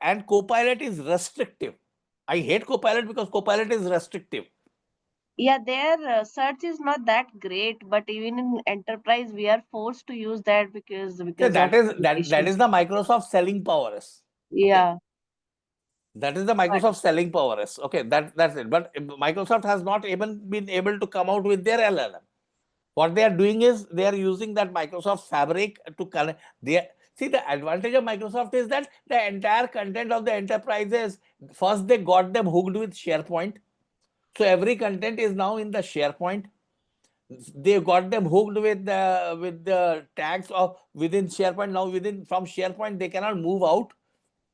and Copilot is restrictive. I hate Copilot because Copilot is restrictive. Yeah, their search is not that great, but even in enterprise, we are forced to use that because So of that is regulations. the Microsoft selling power. Okay. Yeah. That is the Microsoft selling power. Okay, that's it. But Microsoft has not even been able to come out with their LLM. What they are doing is they are using that Microsoft Fabric to connect. See, the advantage of Microsoft is that the entire content of the enterprises, first they got them hooked with SharePoint. So every content is now in the SharePoint. They got them hooked with the tags of within SharePoint. Now from SharePoint they cannot move out.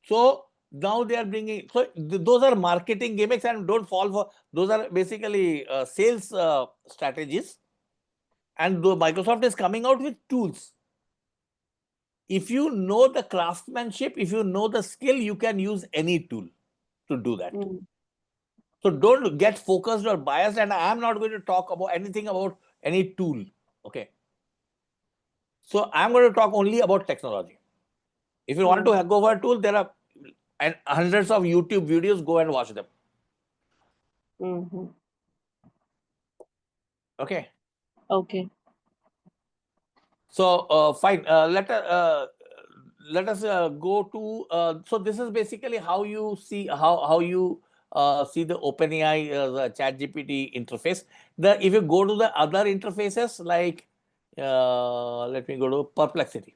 So now they are bringing. So those are marketing gimmicks, and don't fall for those. Are basically sales strategies. And though Microsoft is coming out with tools, if you know the craftsmanship, if you know the skill, you can use any tool to do that. Mm. So don't get focused or biased. And I am not going to talk about anything about any tool. Okay. So I'm going to talk only about technology. If you want to go for a tool, there are hundreds of YouTube videos. Go and watch them. Mm-hmm. Okay. Okay. So fine. Let us go to. So this is basically how you see see the OpenAI the ChatGPT interface. If you go to the other interfaces like let me go to Perplexity.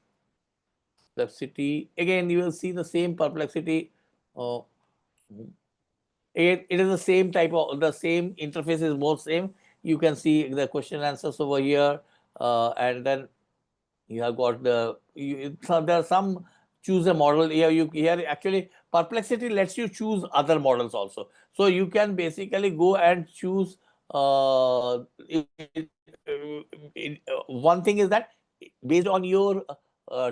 Perplexity again, you will see the same Perplexity. It is the same type of the same interface is more same. You can see the question answers over here, and then you have got so there are some choose a model here. Here actually Perplexity lets you choose other models also. So you can basically go and choose. One thing is that based on your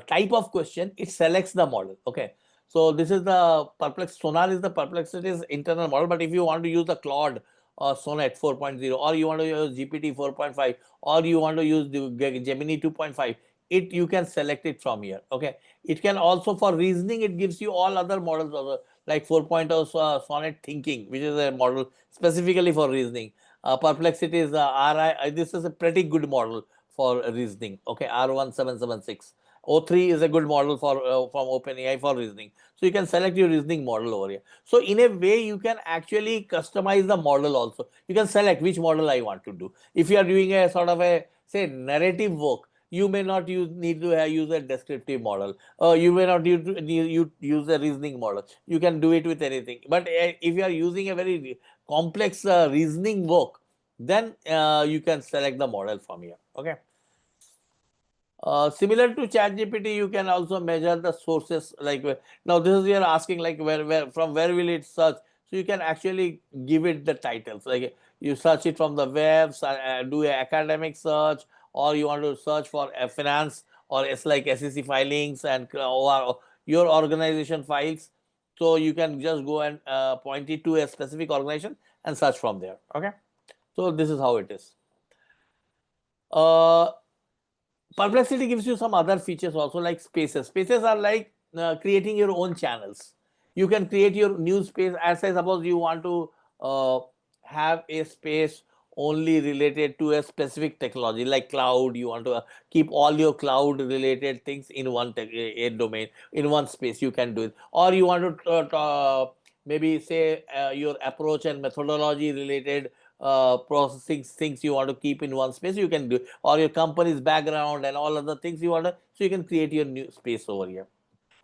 type of question, it selects the model. Okay. So this is the Sonar is the Perplexity's internal model. But if you want to use the Claude or Sonnet 4.0, or you want to use GPT 4.5, or you want to use the Gemini 2.5, it you can select it from here. Okay, it can also, for reasoning, it gives you all other models also, like 4.0 Sonnet Thinking, which is a model specifically for reasoning. Perplexity is the RI. This is a pretty good model for reasoning. Okay, R1776. O3 is a good model for from OpenAI for reasoning. So you can select your reasoning model over here. So in a way, you can actually customize the model also. You can select which model I want to do. If you are doing a sort of a, say, narrative work, you may not need to use a descriptive model. You may not use a reasoning model. You can do it with anything. But if you are using a very complex reasoning work, then you can select the model from here. Okay. Similar to ChatGPT, you can also measure the sources. Like now, this is you're asking like from where will it search? So you can actually give it the titles. Like you search it from the web, do an academic search, or you want to search for finance, or it's like SEC filings and or your organization files. So you can just go and point it to a specific organization and search from there. Okay. So this is how it is. Perplexity gives you some other features also, like spaces. Spaces are like creating your own channels. You can create your new space. As I suppose you want to have a space only related to a specific technology like cloud. You want to keep all your cloud related things in one a domain, in one space. You can do it. Or you want to maybe say your approach and methodology related processing things you want to keep in one space, you can do, or your company's background and all other things you want to, so you can create your new space over here.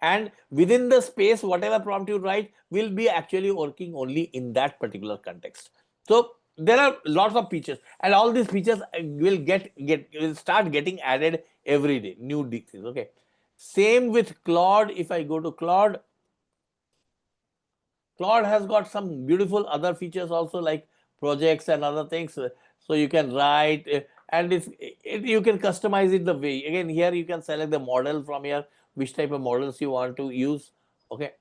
And within the space, whatever prompt you write will be actually working only in that particular context. So there are lots of features, and all these features will start getting added every day, new things. Okay. Same with Claude. If I go to Claude, Claude has got some beautiful other features also, like projects and other things. So you can write and you can customize it the way. Again, here you can select the model from here, which type of models you want to use. Okay.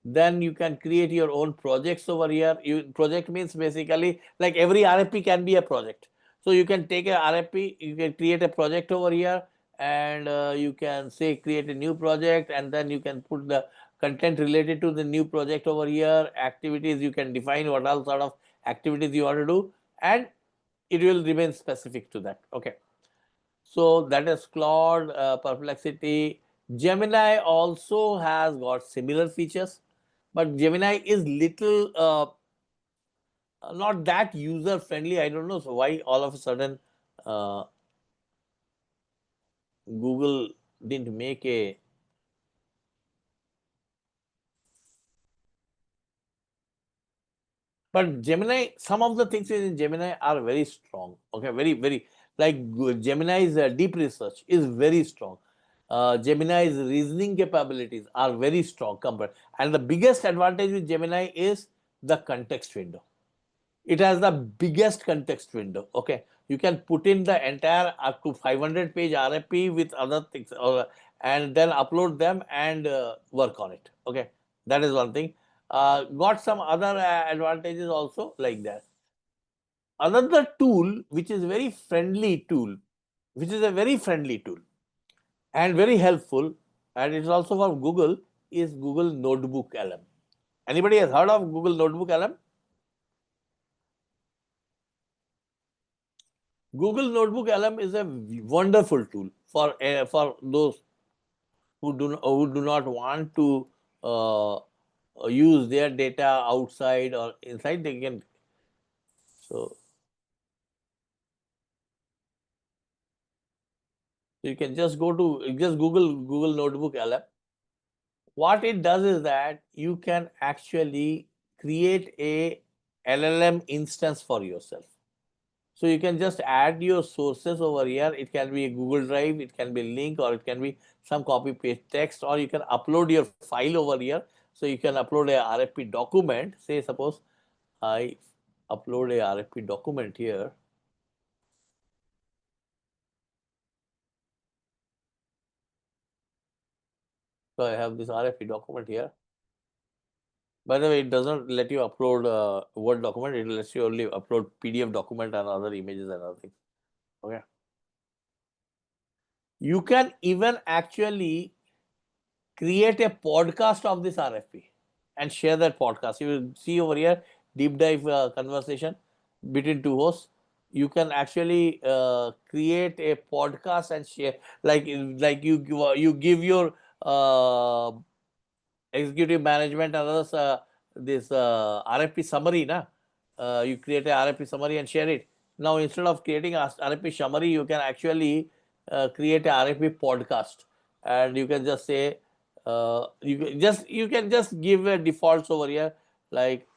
Then you can create your own projects over here. Project means basically like every RFP can be a project. So you can take a RFP, you can create a project over here, and you can say create a new project, and then you can put the content related to the new project over here. Activities, you can define what all sort of activities you want to do, and it will remain specific to that. Okay. So that is Claude, Perplexity. Gemini also has got similar features, but Gemini is little not that user friendly. I don't know so why all of a sudden Google didn't make a but Gemini, some of the things in Gemini are very strong. Okay, very like Gemini's deep research is very strong. Gemini's reasoning capabilities are very strong compared. And the biggest advantage with Gemini is the context window. It has the biggest context window. Okay, you can put in the entire up to 500-page RFP with other things, and then upload them and work on it. Okay, that is one thing. Got some other advantages also like that. Another tool which is very friendly tool, which is a very friendly tool and very helpful, and it's also from Google, is Google Notebook LM. Anybody has heard of Google Notebook LM? Google Notebook LM is a wonderful tool for those who do not want to use their data outside or inside. They can so you can just go to Google Notebook LM. What it does is that you can actually create a LLM instance for yourself. So you can just add your sources over here. It can be a Google Drive, it can be a link, or it can be some copy paste text, or you can upload your file over here. So you can upload a RFP document. Say suppose I upload a RFP document here. So I have this RFP document here. By the way, it doesn't let you upload a Word document. It lets you only upload PDF document and other images and other things. Okay. You can even actually create a podcast of this RFP and share that podcast. You will see over here deep dive conversation between two hosts. You can actually create a podcast and share, like you give your executive management and others this RFP summary, na? You create a RFP summary and share it. Now, instead of creating a RFP summary, you can actually create a RFP podcast, and you can just say you can just give a defaults over here, like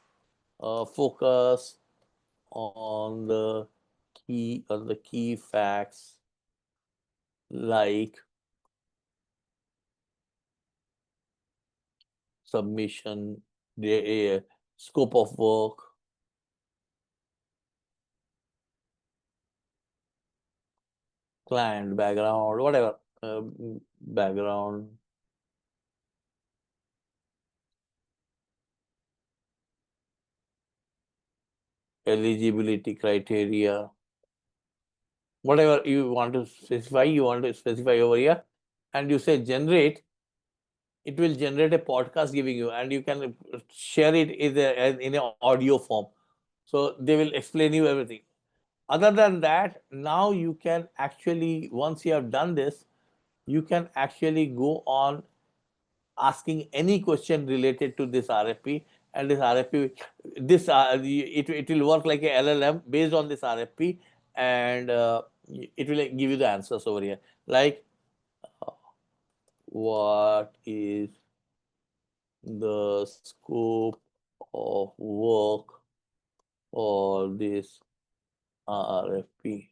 focus on the key facts, like submission, the scope of work, client background, whatever background, eligibility criteria, whatever you want to specify over here, and you say generate. It will generate a podcast giving you, and you can share it in an audio form. So they will explain you everything. Other than that, now you can actually, once you have done this, you can actually go on asking any question related to this RFP, and this RFP, it will work like a LLM based on this RFP, and it will give you the answers over here, like what is the scope of work for this RFP.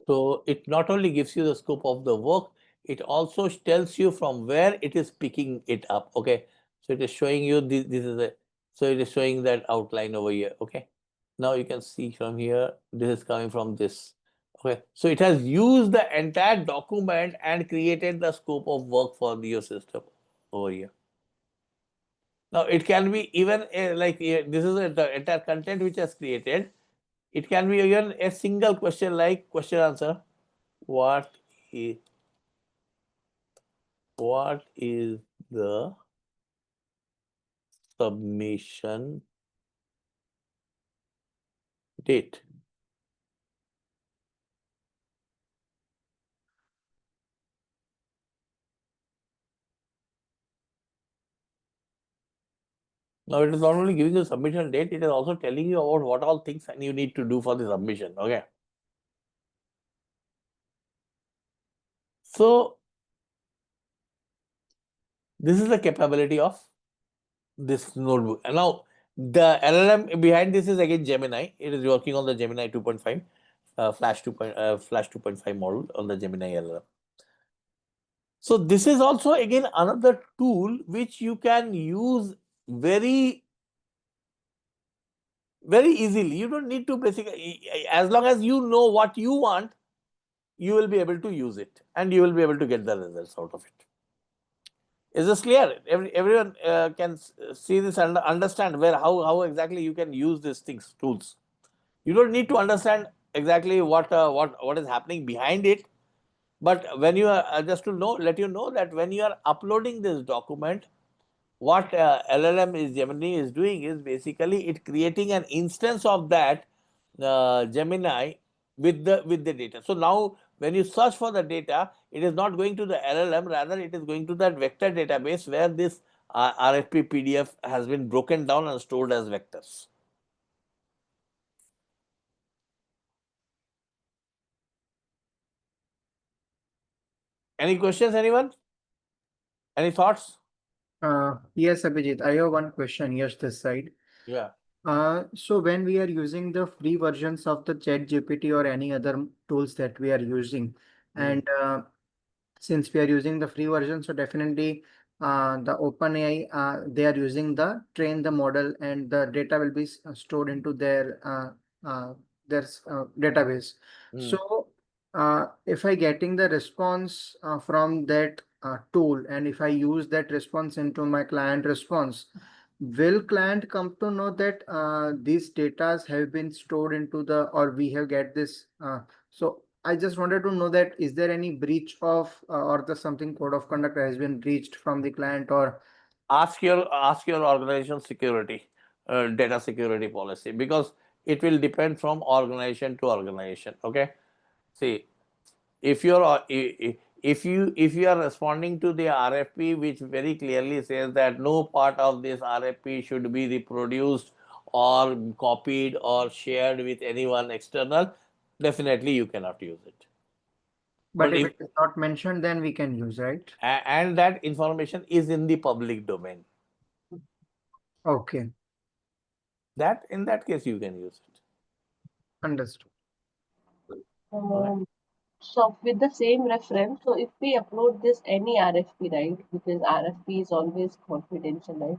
So it not only gives you the scope of the work, it also tells you from where it is picking it up. Okay, so it is showing you this is a, so it is showing that outline over here. Okay, now you can see from here, this is coming from this. Okay, so it has used the entire document and created the scope of work for your system over here. Now it can be even like this is the entire content which has created. It can be even a single question, like question answer. What is the submission date? Now it is not only giving you the submission date, it is also telling you about what all things you need to do for the submission. Okay. So this is the capability of this notebook. And now the LLM behind this is again Gemini. It is working on the Gemini 2.5, Flash 2.5 model on the Gemini LLM. So this is also again another tool which you can use very easily. You don't need to basically, as long as you know what you want, you will be able to use it and you will be able to get the results out of it. Is this clear? Everyone can see this and understand how exactly you can use these tools. You don't need to understand exactly what is happening behind it, but when you are just to let you know that when you are uploading this document, what LLM Gemini is doing is basically it creating an instance of that Gemini with the data. So now when you search for the data, it is not going to the LLM, rather it is going to that vector database where this RFP PDF has been broken down and stored as vectors. Any questions, anyone? Any thoughts? Yes, Abhijit, I have one question. Yes, this side. Yeah. So when we are using the free versions of the ChatGPT or any other tools that we are using, and since we are using the free version, so definitely the OpenAI they are using the train the model, and the data will be stored into their database. So if I getting the response from that tool, and if I use that response into my client response, will client come to know that these datas have been stored into the, or we have get this? So I just wanted to know that is there any breach of or the something code of conduct has been breached from the client, or Ask your organization security, data security policy, because it will depend from organization to organization. Okay, see, if you're if you are responding to the RFP, which very clearly says that no part of this RFP should be reproduced or copied or shared with anyone external, definitely you cannot use it. but But if if, it is not mentioned, then we can use, right? and that information is in the public domain, Okay, that in that case you can use it. understood. So with the same reference, so if we upload this any RFP, right, because RFP is always confidential, right,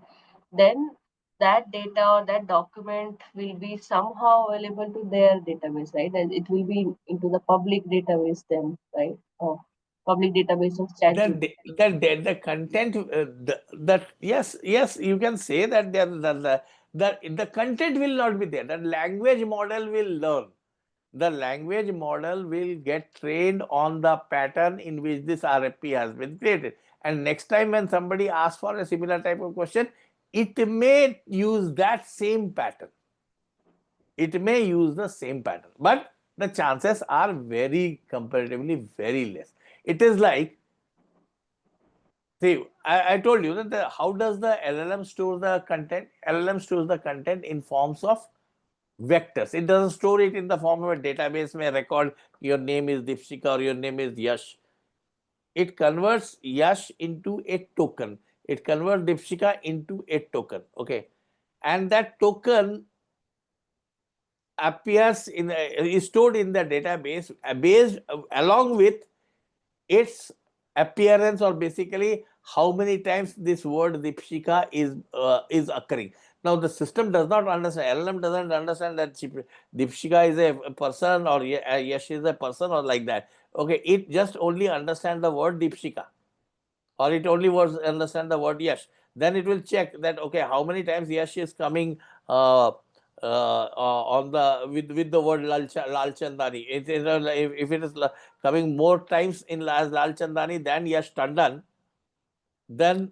then that data or that document will be somehow available to their database, right? And it will be into the public database then, right? Or public database of ChatGPT. The content, that yes, you can say that the content will not be there. The language model will learn. The language model will get trained on the pattern in which this RFP has been created. And next time when somebody asks for a similar type of question, it may use that same pattern. It may use the same pattern, but the chances are very comparatively very less. It is like, see, I told you that how does the LLM store the content? LLM stores the content in forms of vectors. It doesn't store it in the form of a database may record your name is Dipshika or your name is Yash. It converts Yash into a token. It converts Dipshika into a token. Okay. And that token appears in is stored in the database based along with its appearance, or basically how many times this word Dipshika is occurring. Now the system does not understand, LLM doesn't understand that Dipshika is a person or Yash is a person or like that. Okay, it just only understands the word Dipshika, or it only understand the word Yash. Then it will check that, okay, how many times Yash is coming on the with the word Lal Chandani. If it is coming more times in Lal Chandani than Yash Tandon, then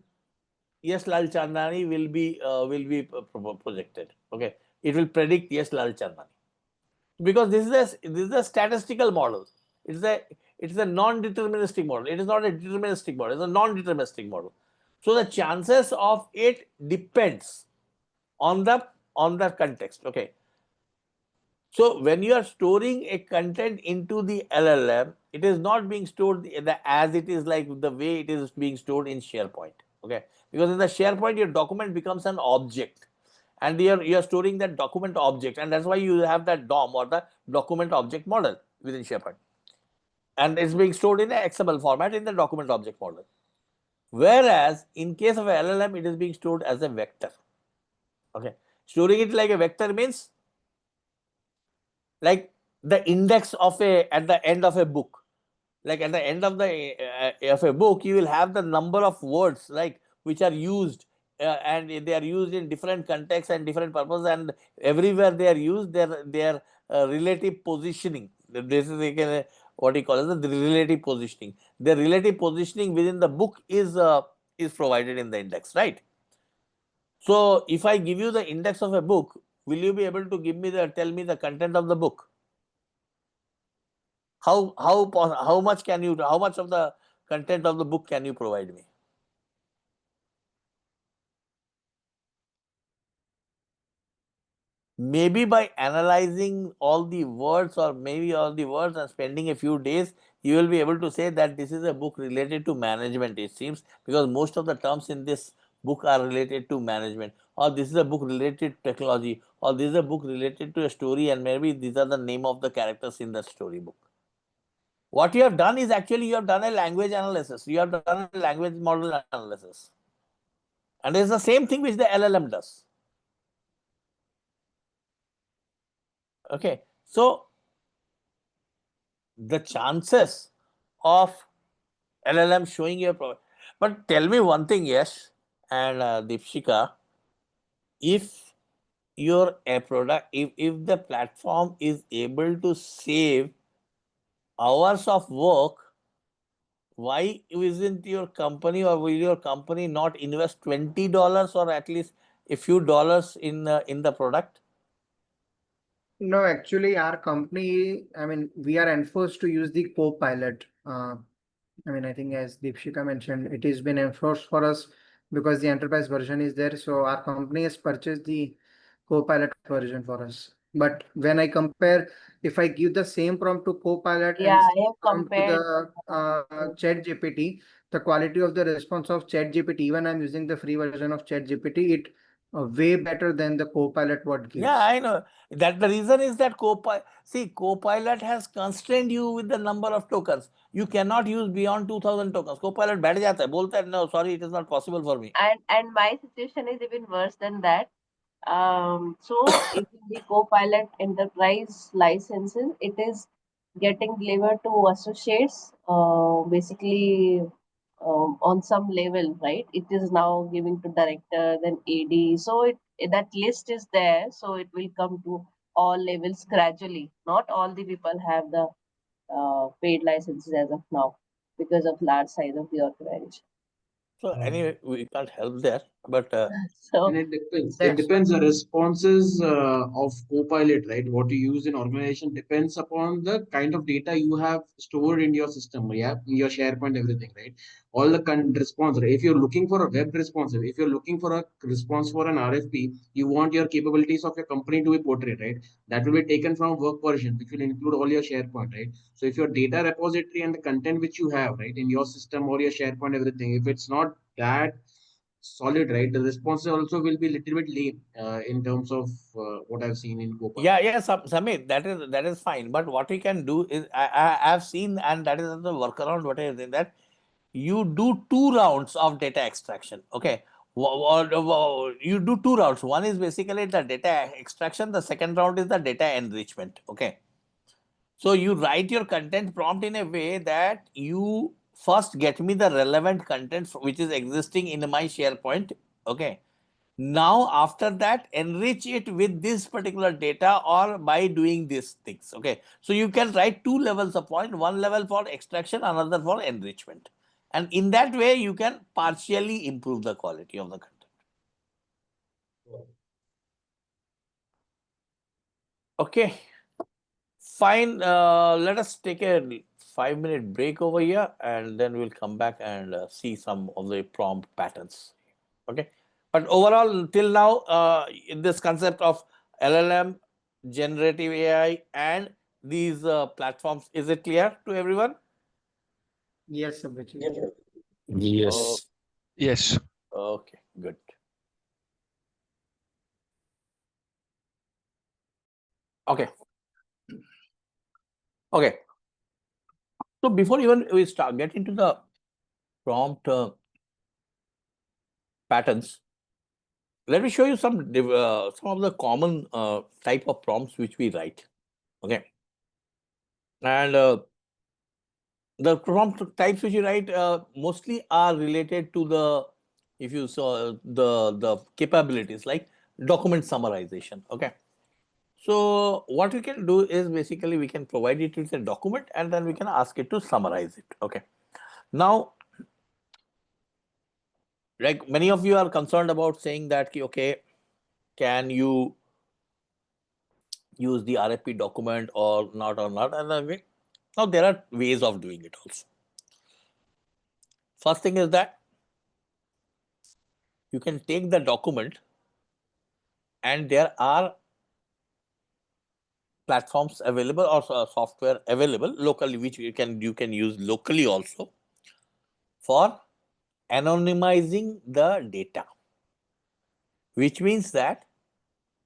yes, Lal Chandani will be projected. Okay, it will predict yes, Lal Chandani, because this is a statistical model. It's a non-deterministic model. It is not a deterministic model. It's a non-deterministic model. So the chances of it depends on the context. Okay. So when you are storing a content into the LLM, it is not being stored as it is like the way it is being stored in SharePoint. Okay, because in the SharePoint your document becomes an object, and you're storing that document object, and that's why you have that DOM, or the document object model within SharePoint, and it's being stored in an XML format in the document object model. Whereas in case of a LLM, it is being stored as a vector. Okay, storing it like a vector means like the index of at the end of a book. Like at the end of a book, you will have the number of words like which are used, and they are used in different contexts and different purposes, and everywhere they are used, their relative positioning. This is again what you call as the relative positioning. The relative positioning within the book is provided in the index, right? So if I give you the index of a book, will you be able to tell me the content of the book? How much of the content of the book can you provide me? Maybe by analyzing all the words, or maybe all the words, and spending a few days, you will be able to say that this is a book related to management, it seems, because most of the terms in this book are related to management, or this is a book related to technology, or this is a book related to a story, and maybe these are the name of the characters in the storybook. What you have done is actually you have done a language analysis. You have done a language model analysis. And it's the same thing which the LLM does. Okay. So the chances of LLM showing your product. But tell me one thing, Yash and Deepshika, if your a product, if the platform is able to save hours of work, why isn't your company or will your company not invest $20 or at least a few dollars in the product? No, actually, our company, I mean, we are enforced to use the Copilot. I mean, I think as Deepshika mentioned, it has been enforced for us because the enterprise version is there. So our company has purchased the Copilot version for us. But when I compare, if I give the same prompt to Copilot Yeah, and I same have prompt to compared. the ChatGPT, the quality of the response of ChatGPT, even I'm using the free version of ChatGPT, it way better than the Copilot what gives. Yeah, I know. That the reason is that Copilot has constrained you with the number of tokens. You cannot use beyond 2000 tokens. Copilot बैठ जाता है, बोलता है, no, sorry, it is not possible for me. And my situation is even worse than that. So if the Copilot Enterprise licenses, it is getting delivered to associates, basically on some level, right? It is now giving to director, then AD. So that list is there, so it will come to all levels gradually. Not all the people have the paid licenses as of now because of large size of the organization. So anyway, we can't help there. But So And it depends. Yes. It depends. The responses of Copilot, right? What you use in organization depends upon the kind of data you have stored in your system, yeah, in your SharePoint, everything, right? All the response. Right? If you're looking for a web responsive, if you're looking for a response for an RFP, you want your capabilities of your company to be portrayed, right? That will be taken from work version, which will include all your SharePoint, right? So if your data repository and the content which you have, right, in your system or your SharePoint, everything, if it's not that solid, right? The response also will be a little bit lame in terms of what I've seen in Copilot. yeah, Samir, that is fine. But what we can do is I have seen, and that is the workaround. What is in that you do 2 rounds of data extraction. Okay, you do 2 rounds. One is basically the data extraction. The second round is the data enrichment. Okay, so you write your content prompt in a way that you first get me the relevant content which is existing in my SharePoint. Okay. Now, after that, enrich it with this particular data or by doing these things. Okay. So you can write 2 levels of point, one level for extraction, another for enrichment. And in that way, you can partially improve the quality of the content. Okay. Fine. Let us take a 5-minute break over here and then we'll come back and see some of the prompt patterns. Okay. But overall, till now, in this concept of LLM, generative AI, and these platforms, is it clear to everyone? Yes, Abhijit. Yes. Yes. Okay, good. Okay. Okay. So before even we start get into the prompt patterns, let me show you some of the common type of prompts which we write. Okay. And the prompt types which you write mostly are related to the, if you saw the capabilities like document summarization. Okay. So what we can do is basically we can provide it with a document and then we can ask it to summarize it. Okay. Now, like many of you are concerned about saying that, okay, can you use the RFP document or not And then now there are ways of doing it also. First thing is that you can take the document and there are platforms available or software available locally which you can use locally also for anonymizing the data, which means that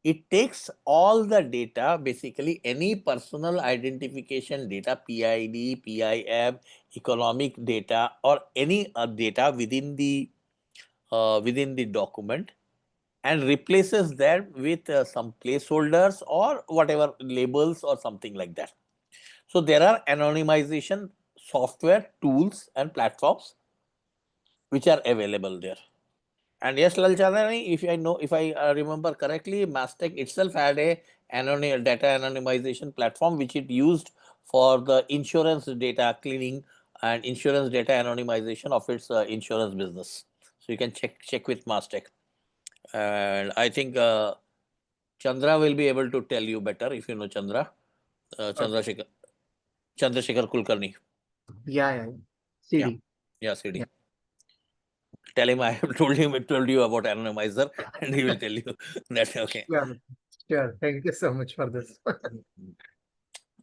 it takes all the data, basically any personal identification data, PID, PIM, economic data, or any data within the document, and replaces that with some placeholders or whatever labels or something like that. So there are anonymization software tools and platforms which are available there. And yes, Lalchandani, if I remember correctly, Mastech itself had a data anonymization platform which it used for the insurance data cleaning and insurance data anonymization of its insurance business. So you can check with Mastech. And I think Chandra will be able to tell you better if you know Chandra. Chandrasekhar Kulkarni. Yeah. CD. Yeah, CD. Yeah. Tell him I have told you about anonymizer, and he will tell you that okay. Sure. Thank you so much for this.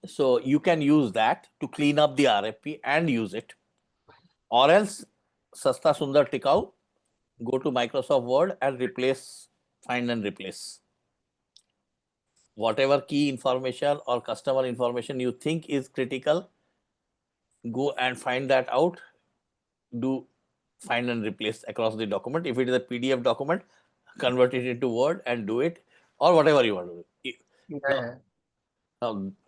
So you can use that to clean up the RFP and use it, or else Sasta Sundar Tikau, go to Microsoft Word and find and replace. Whatever key information or customer information you think is critical, go and find that out. Do find and replace across the document. If it is a PDF document, convert it into Word and do it, or whatever you want to do. Yeah.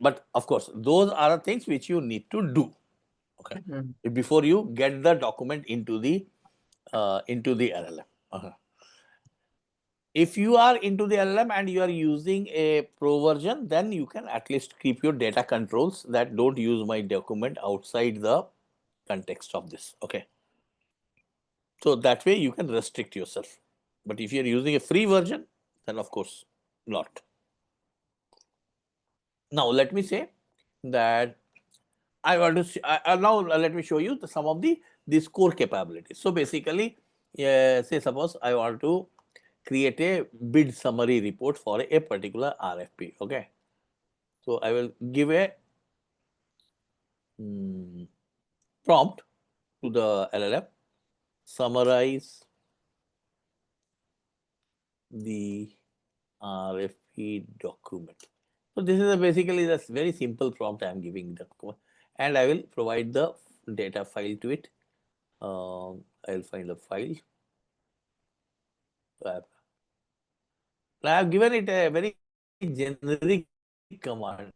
But of course, those are the things which you need to do. Okay, before you get the document into the LLM. If you are into the LLM and you are using a pro version, then you can at least keep your data controls that don't use my document outside the context of this. Okay. So that way you can restrict yourself. But if you're using a free version, then of course not. Now let me say that I want to see, now let me show you some of these core capabilities. So basically, say suppose I want to create a bid summary report for a particular RFP. Okay. So I will give a prompt to the LLM, summarize the RFP document. So this is basically the very simple prompt I am giving the document, and I will provide the data file to it. I will find the file. I have given it a very generic command,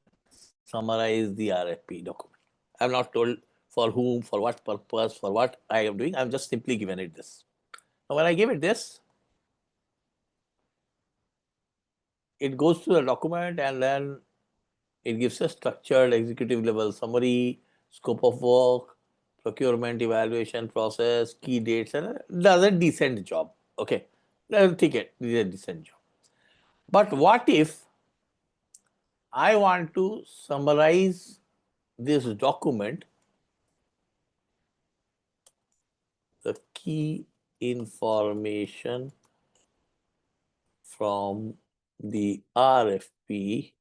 summarize the RFP document. I have not told for whom, for what purpose, for what I am doing. I have just simply given it this. Now, when I give it this, it goes to the document and then it gives a structured executive level summary, scope of work, procurement evaluation process, key dates, and does a decent job. Okay, take it, this is a decent job. But what if I want to summarize this document, the key information from the RFP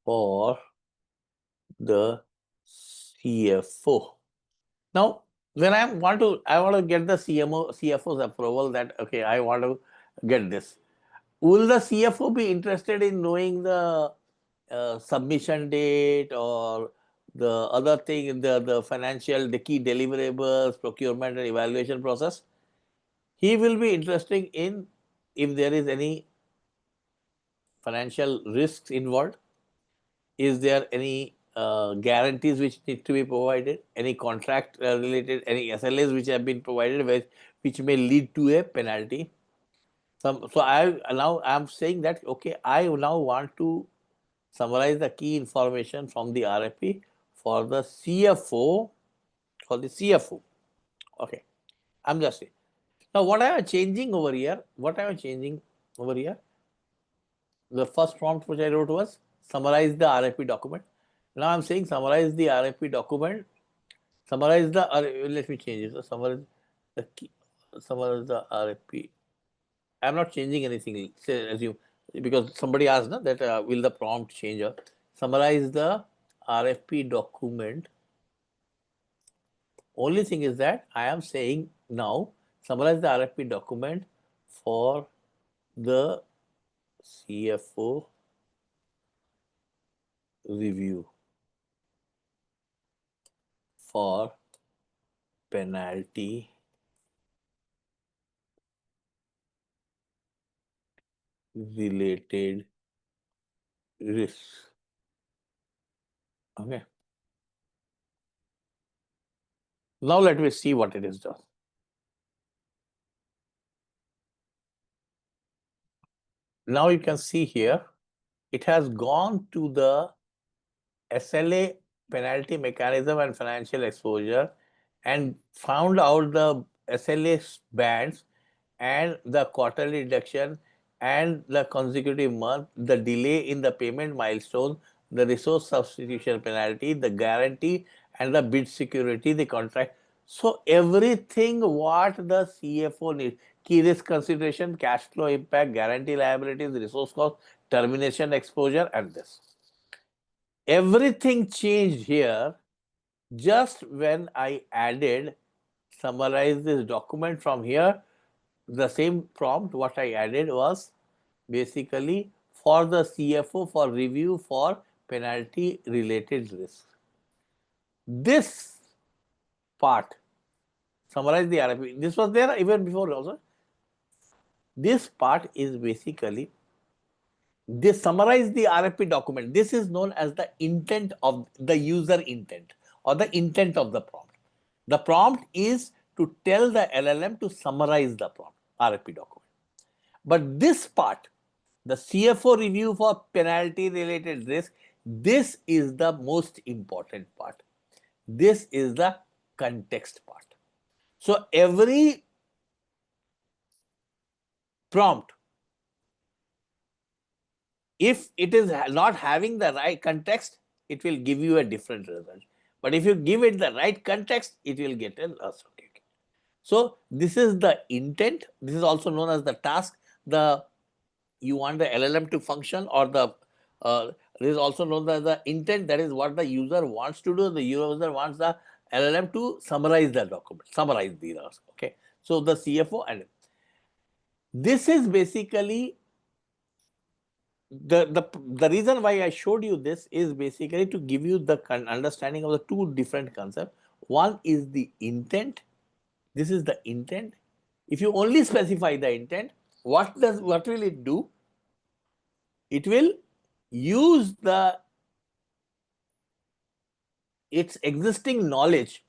for the CFO. Now, when I want to get the CFO's approval that okay, I want to get this. Will the CFO be interested in knowing the submission date or the other thing, the financial, the key deliverables, procurement and evaluation process? He will be interested in if there is any financial risks involved. Is there any guarantees which need to be provided? Any contract related, any SLAs which have been provided which may lead to a penalty? So I'm saying that okay, I now want to summarize the key information from the RFP for the CFO. Okay, I'm just saying. Now, what I am changing over here? The first prompt which I wrote was summarize the RFP document. Now I'm saying summarize the RFP document. Let me change it. Summarize the RFP. I'm not changing anything. Say assume because somebody asked that will the prompt change? Summarize the RFP document. Only thing is that I am saying now summarize the RFP document for the CFO review for penalty related risks. Okay. Now let me see what it is done. Now you can see here, it has gone to the SLA penalty mechanism and financial exposure and found out the SLA bands and the quarterly deduction and the consecutive month, the delay in the payment milestone, the resource substitution penalty, the guarantee and the bid security, the contract. So everything what the CFO needs, key risk consideration, cash flow impact, guarantee liabilities, resource cost, termination exposure and this. Everything changed here just when I added, summarize this document from here. The same prompt what I added was basically for the CFO for review for penalty related risk. This part, summarize the RFP, this was there even before also. This part is basically, this summarize the RFP document. This is known as the intent of the user intent or the intent of the prompt. The prompt is to tell the LLM to summarize the prompt, RFP document. But this part, the CFO review for penalty related risk, this is the most important part. This is the context part. So every prompt, if it is not having the right context, it will give you a different result. But if you give it the right context, it will get an answer. So this is the intent. This is also known as the task. You want the LLM to function, or this is also known as the intent. That is what the user wants to do. The user wants the LLM to summarize the document, summarize the errors. Okay. So the CFO, and this is basically the reason why I showed you this is basically to give you the understanding of the two different concepts. One is the intent. This is the intent. If you only specify the intent, what will it do? It will use its existing knowledge,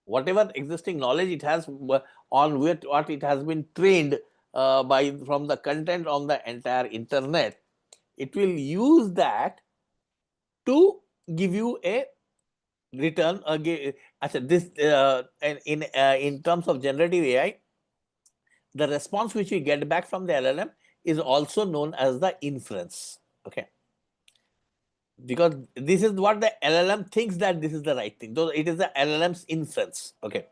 whatever existing knowledge it has on what it has been trained from the content on the entire internet. It will use that to give you a return. In terms of generative AI, the response which we get back from the LLM is also known as the inference. Okay. Because this is what the LLM thinks that this is the right thing. Though it is the LLM's inference. Okay.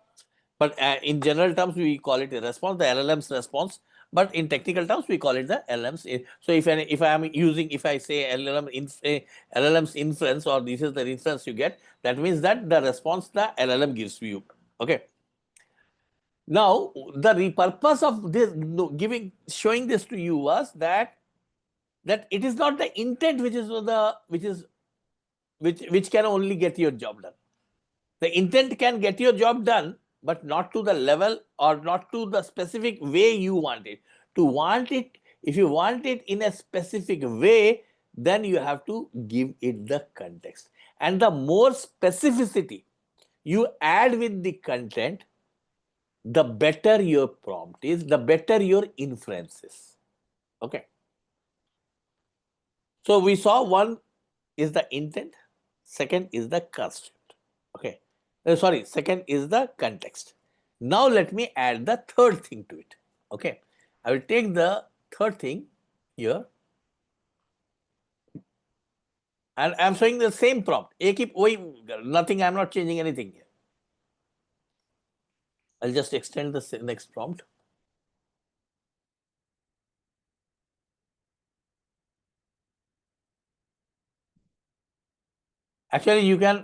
But in general terms, we call it a response, the LLM's response. But in technical terms, we call it the LLM's. So if I say LLM's inference, or this is the inference you get, that means that the response the LLM gives you. Okay. Now, the purpose of this showing this to you was that it is not the intent which can only get your job done. The intent can get your job done, but not to the level or not to the specific way you want it. If you want it in a specific way, then you have to give it the context. And the more specificity you add with the content, the better your prompt is, the better your inference is. Okay. So we saw one is the intent, second is the constraint. Okay. Second is the context. Now let me add the third thing to it. Okay. I will take the third thing here. And I'm showing the same prompt. Nothing, I'm not changing anything here. I'll just extend the next prompt. Actually, you can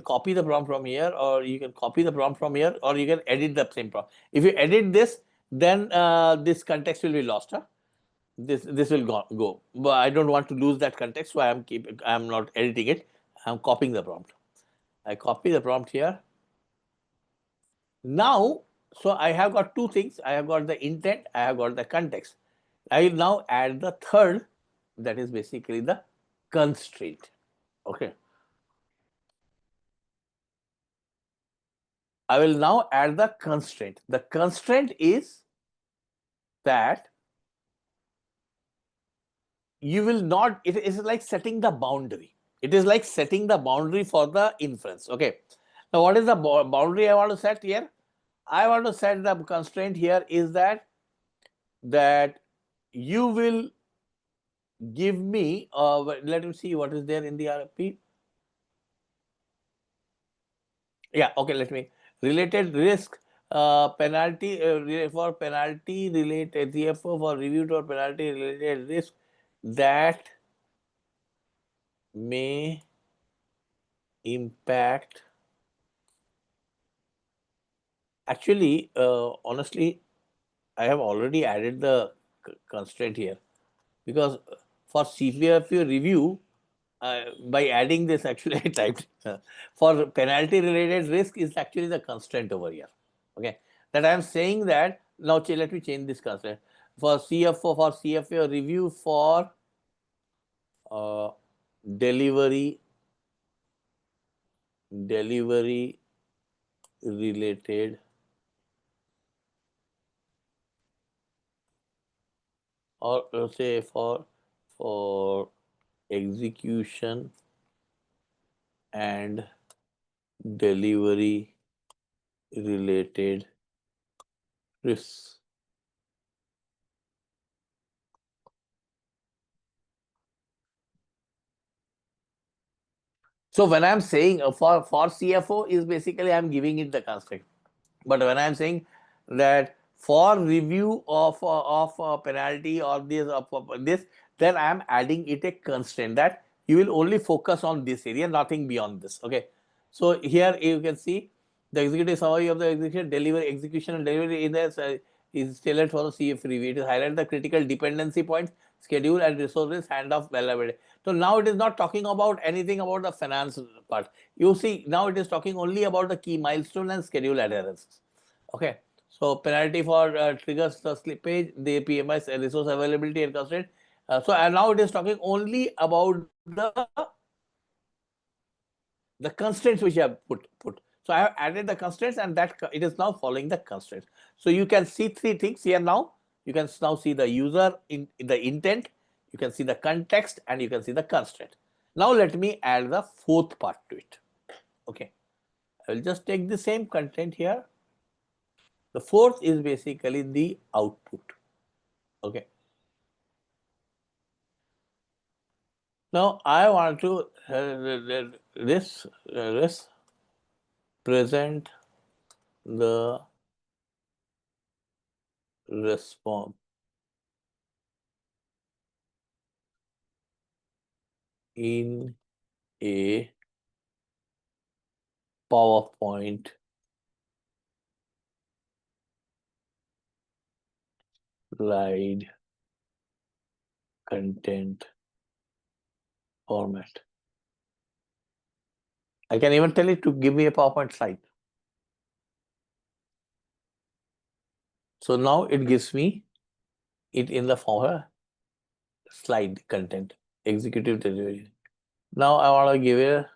copy the prompt from here, or you can copy the prompt from here, or you can edit the same prompt. If you edit this, then this context will be lost. Huh? This will go. But I don't want to lose that context, so I'm not editing it. I'm copying the prompt. I copy the prompt here. Now, so I have got two things. I have got the intent. I have got the context. I will now add the third, that is basically the constraint. Okay. I will now add the constraint. The constraint is that you will not, it is like setting the boundary. It is like setting the boundary for the inference. Okay. Now, what is the boundary I want to set here? I want to set the constraint here is that you will give me, let me see what is there in the RFP. Yeah, okay, let me, related risk penalty for penalty related, therefore for review or penalty related risk that may impact. Actually, honestly, I have already added the constraint here, because for CFU review, by adding this, actually I typed for penalty related risk is actually the constraint over here. Okay, that I am saying that now. Let me change this constraint for CFO review for delivery related or say for execution and delivery related risks. So when I'm saying for CFO is basically I'm giving it the constraint, but when I'm saying that for review of penalty or this, then I'm adding it a constraint that you will only focus on this area, nothing beyond this. Okay, so here you can see the executive summary of the execution and delivery in this is tailored for the CF review. It is highlight the critical dependency points, schedule and resources, handoff availability. So now it is not talking about anything about the finance part. You see, now it is talking only about the key milestone and schedule adherence. Okay, so penalty for triggers the slippage, the PMI resource availability and constraint. And now it is talking only about the constraints which I have put. So I have added the constraints, and that it is now following the constraints. So you can see three things here now. You can now see the user in the intent, you can see the context, and you can see the constraint. Now let me add the fourth part to it. Okay, I will just take the same content here. The fourth is basically the output. Okay. Now I want to this present the response in a PowerPoint slide content format. I can even tell it to give me a PowerPoint slide. So now it gives me it in the form of slide content, executive delivery. Now I want to give it,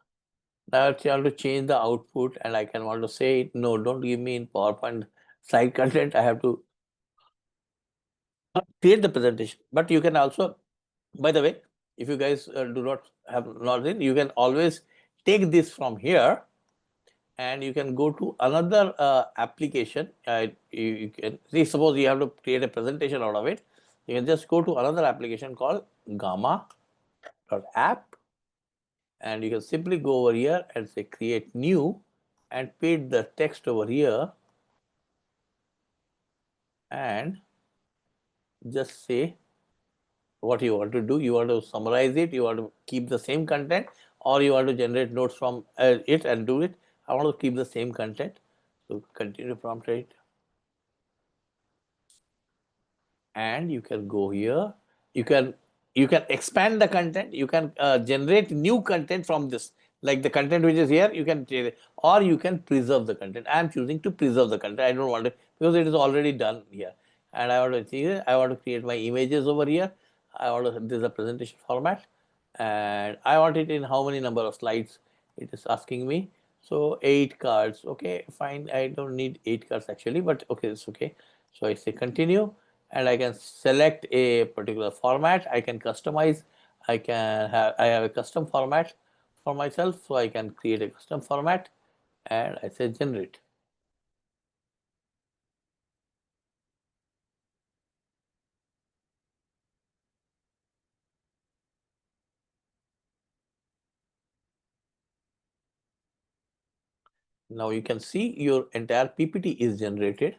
now I want to change the output, and I can want to say, no, don't give me in PowerPoint slide content. I have to create the presentation. But you can also, by the way, if you guys do not have login, you can always take this from here and you can go to another application. You can see, suppose you have to create a presentation out of it. You can just go to another application called gamma.app, and you can simply go over here and say create new and paste the text over here and just say what you want to do. You want to summarize it, you want to keep the same content, or you want to generate notes from it and do it. I want to keep the same content. So continue prompt rate. And you can go here. You can expand the content. You can generate new content from this, like the content which is here. You can, or you can preserve the content. I am choosing to preserve the content. I don't want it because it is already done here. And I want to see, I want to create my images over here. I want to, this is a presentation format, and I want it in how many number of slides it is asking me. So 8 cards. Okay, fine. I don't need 8 cards actually, but okay, it's okay. So I say continue, and I can select a particular format. I can customize. I have a custom format for myself, so I can create a custom format, and I say generate. Now you can see your entire PPT is generated,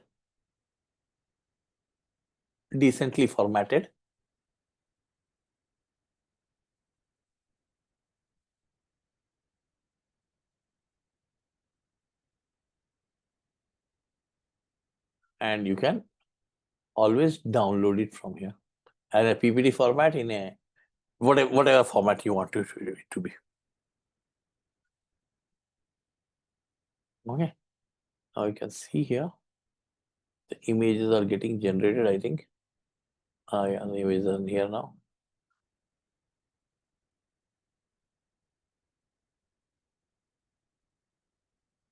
decently formatted. And you can always download it from here as a PPT format in a whatever format you want it to be. Okay, now you can see here the images are getting generated, I think. Yeah, the images are here now.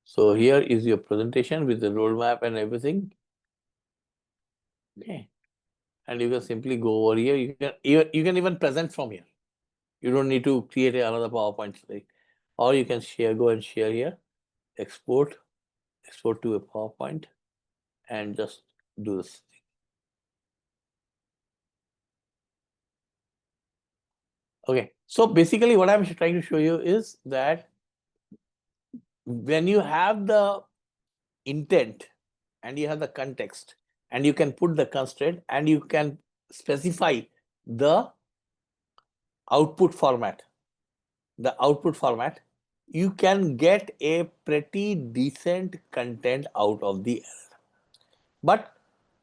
So here is your presentation with the roadmap and everything. Okay, and you can simply go over here. You can even present from here. You don't need to create another PowerPoint slide, or you can go and share here, export to a PowerPoint, and just do this thing. Okay, so basically what I'm trying to show you is that when you have the intent and you have the context and you can put the constraint and you can specify the output format, you can get a pretty decent content out of the error. But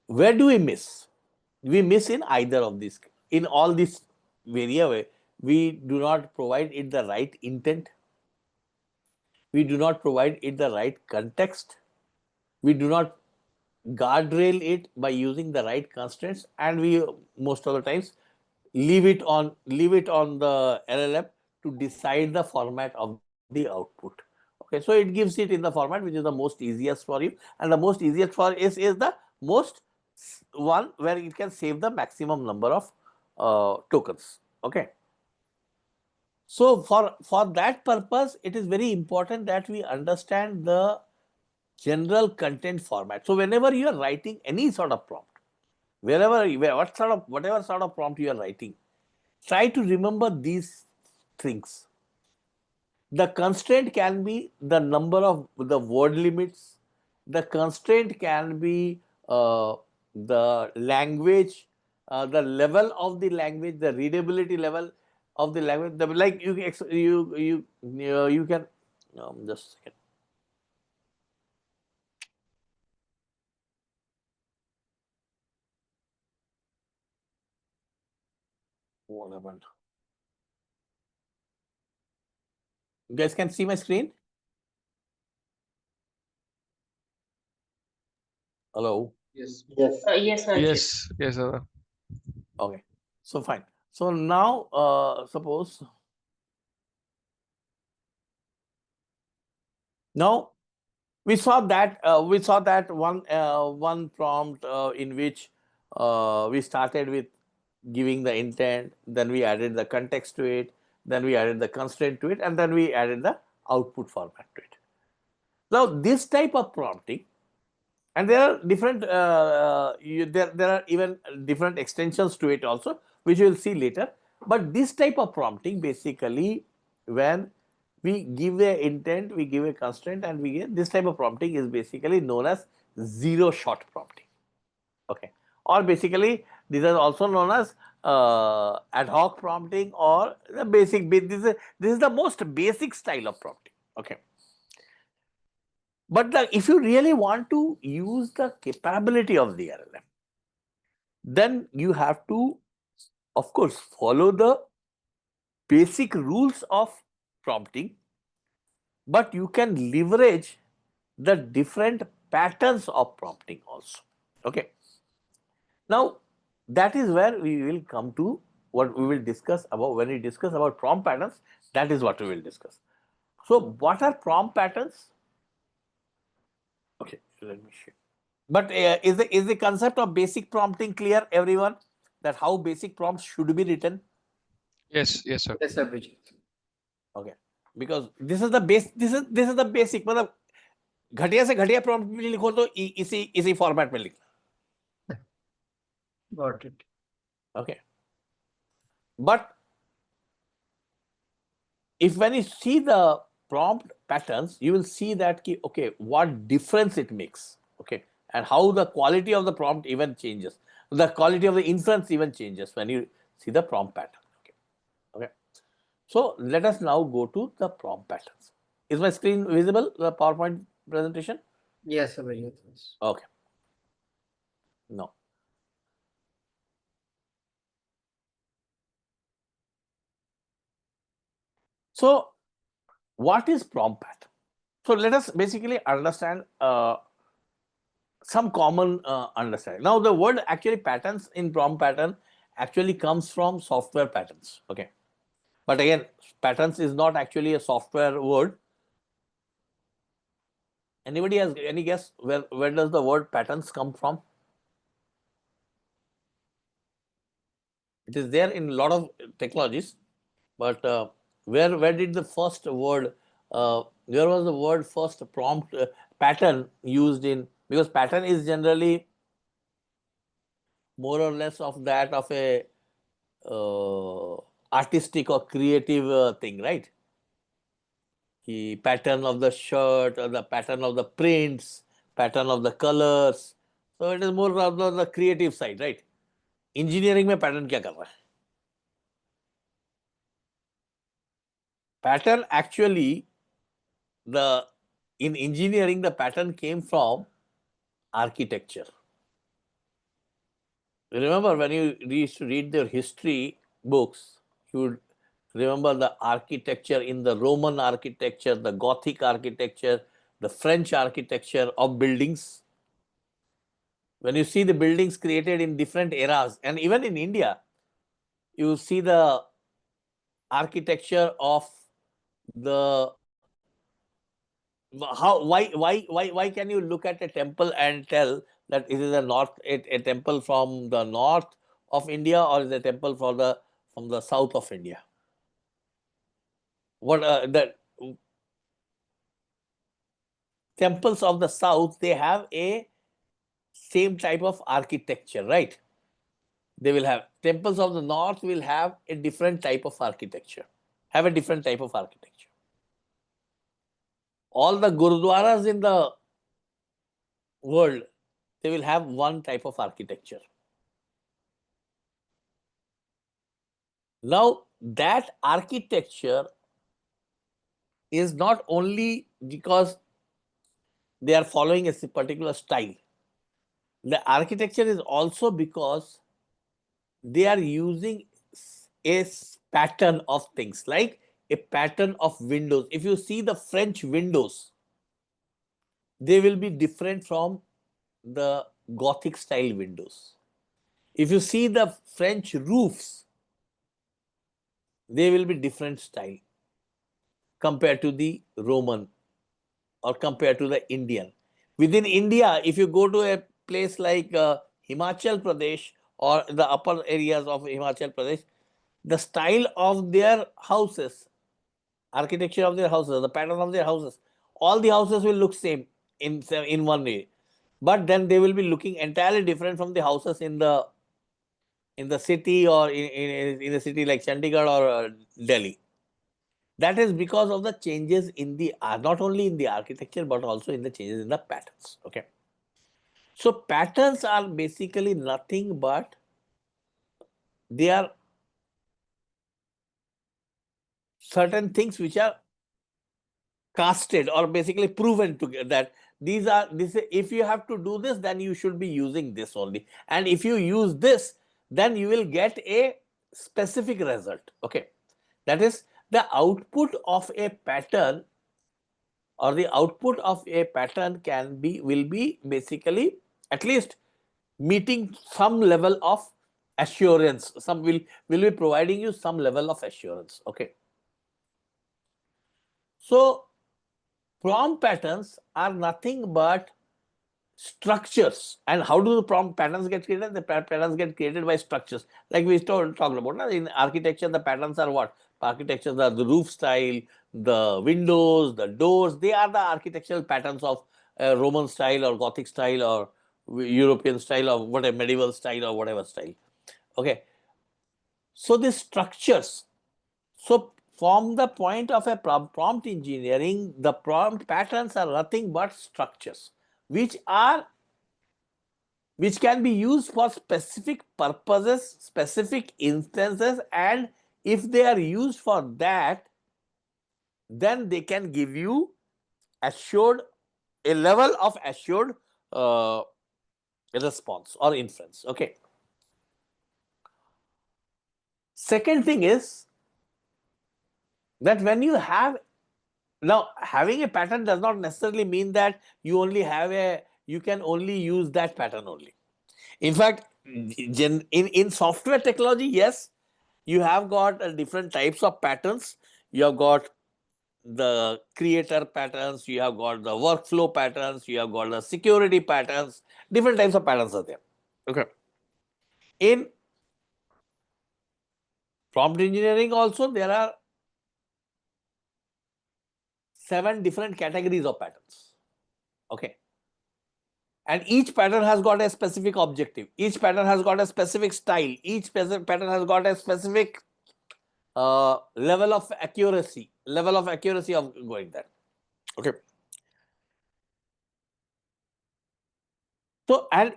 where do we miss? We miss in either of these. In all these variables, we do not provide it the right intent. We do not provide it the right context. We do not guardrail it by using the right constraints, and we most of the times leave it on the LLM to decide the format of the output. Okay, so it gives it in the format which is the most easiest for you, and the most easiest for is the most one where it can save the maximum number of tokens. Okay. So for that purpose, it is very important that we understand the general content format. So whenever you are writing any sort of prompt, whatever sort of prompt you are writing, try to remember these things. The constraint can be the number of the word limits. The constraint can be the language, the level of the language, the readability level of the language. Like you can just a second. What happened? You guys can see my screen? Hello? Yes. Yes, Archit. Yes, Okay. So fine. So now suppose now we saw that one prompt in which we started with giving the intent, then we added the context to it, then we added the constraint to it, and then we added the output format to it. Now this type of prompting, and there are different there are even different extensions to it also, which we will see later. But this type of prompting, basically when we give a intent, we give a constraint, and we get this type of prompting is basically known as zero shot prompting. Okay, or basically these are also known as ad hoc prompting, or the basic. This is the most basic style of prompting. Okay. But if you really want to use the capability of the LLM, then you have to, of course, follow the basic rules of prompting, but you can leverage the different patterns of prompting also. Okay. Now, that is where we will come to what we will discuss about when we discuss about prompt patterns. That is what we will discuss. So what are prompt patterns? Okay, let me show. But is the concept of basic prompting clear, everyone? That how basic prompts should be written? Yes, yes, sir. Yes, Abhijit. Okay, because this is the base. This is the basic. मतलब घटिया से घटिया prompt भी लिखो तो इसी format में लिखना. Got it. Okay, but if when you see the prompt patterns, you will see that okay, what difference it makes. Okay, and how the quality of the prompt even changes. The quality of the inference even changes when you see the prompt pattern. Okay, okay. So let us now go to the prompt patterns. Is my screen visible? The PowerPoint presentation? Yes, Abhijit. Yes. Okay. No. So what is prompt pattern? So let us basically understand some common understanding. Now the word actually patterns in prompt pattern actually comes from software patterns. Okay. But again, patterns is not actually a software word. Anybody has any guess where does the word patterns come from? It is there in a lot of technologies, but where did the first word, where was the word first prompt pattern used in? Because pattern is generally more or less of that of a artistic or creative thing, right? The pattern of the shirt or the pattern of the prints, pattern of the colors. So it is more of the creative side, right? Engineering में pattern क्या कर रहा है? Pattern actually, in engineering the pattern came from architecture. Remember when you used to read their history books, you would remember the architecture in the Roman architecture, the Gothic architecture, the French architecture of buildings. When you see the buildings created in different eras, and even in India, you see the architecture of the why can you look at a temple and tell that it is a temple from the north of India or is a temple from the south of India? What the temples of the south, they have a same type of architecture, right? They will have temples of the north will have a different type of architecture, have a different type of architecture. All the gurudwaras in the world, they will have one type of architecture. Now that architecture is not only because they are following a particular style. The architecture is also because they are using a pattern of things, like a pattern of windows. If you see the French windows, they will be different from the Gothic style windows. If you see the French roofs, they will be different style compared to the Roman or compared to the Indian. Within India, if you go to a place like Himachal Pradesh or the upper areas of Himachal Pradesh, the style of their houses, architecture of their houses, the pattern of their houses, all the houses will look same in one way, but then they will be looking entirely different from the houses in the city or in a city like Chandigarh or Delhi. That is because of the changes in the not only in the architecture but also in the changes in the patterns. Okay, so patterns are basically nothing but they are certain things which are casted or basically proven to that these are this. If you have to do this, then you should be using this only, and if you use this, then you will get a specific result. Okay, that is the output of a pattern, or the output of a pattern will be basically at least meeting some level of assurance. Some will be providing you some level of assurance. Okay, So prompt patterns are nothing but structures. And how do the prompt patterns get created? The patterns get created by structures. Like we talked about, now in architecture, the patterns are what? Architectures are the roof style, the windows, the doors. They are the architectural patterns of Roman style or Gothic style or European style or whatever, medieval style or whatever style. Okay. So these structures. So from the point of a prompt engineering, the prompt patterns are nothing but structures, which can be used for specific purposes, specific instances, and if they are used for that, then they can give you a level of assured response or inference. Okay. Second thing is that when you have, now having a pattern does not necessarily mean that you can only use that pattern only. In fact, in software technology, yes, you have got different types of patterns. You have got the creator patterns, you have got the workflow patterns, you have got the security patterns, different types of patterns are there. Okay. In prompt engineering also, there are 7 different categories of patterns. Okay. And each pattern has got a specific objective. Each pattern has got a specific style. Each pattern has got a specific level of accuracy of going there. Okay. So, and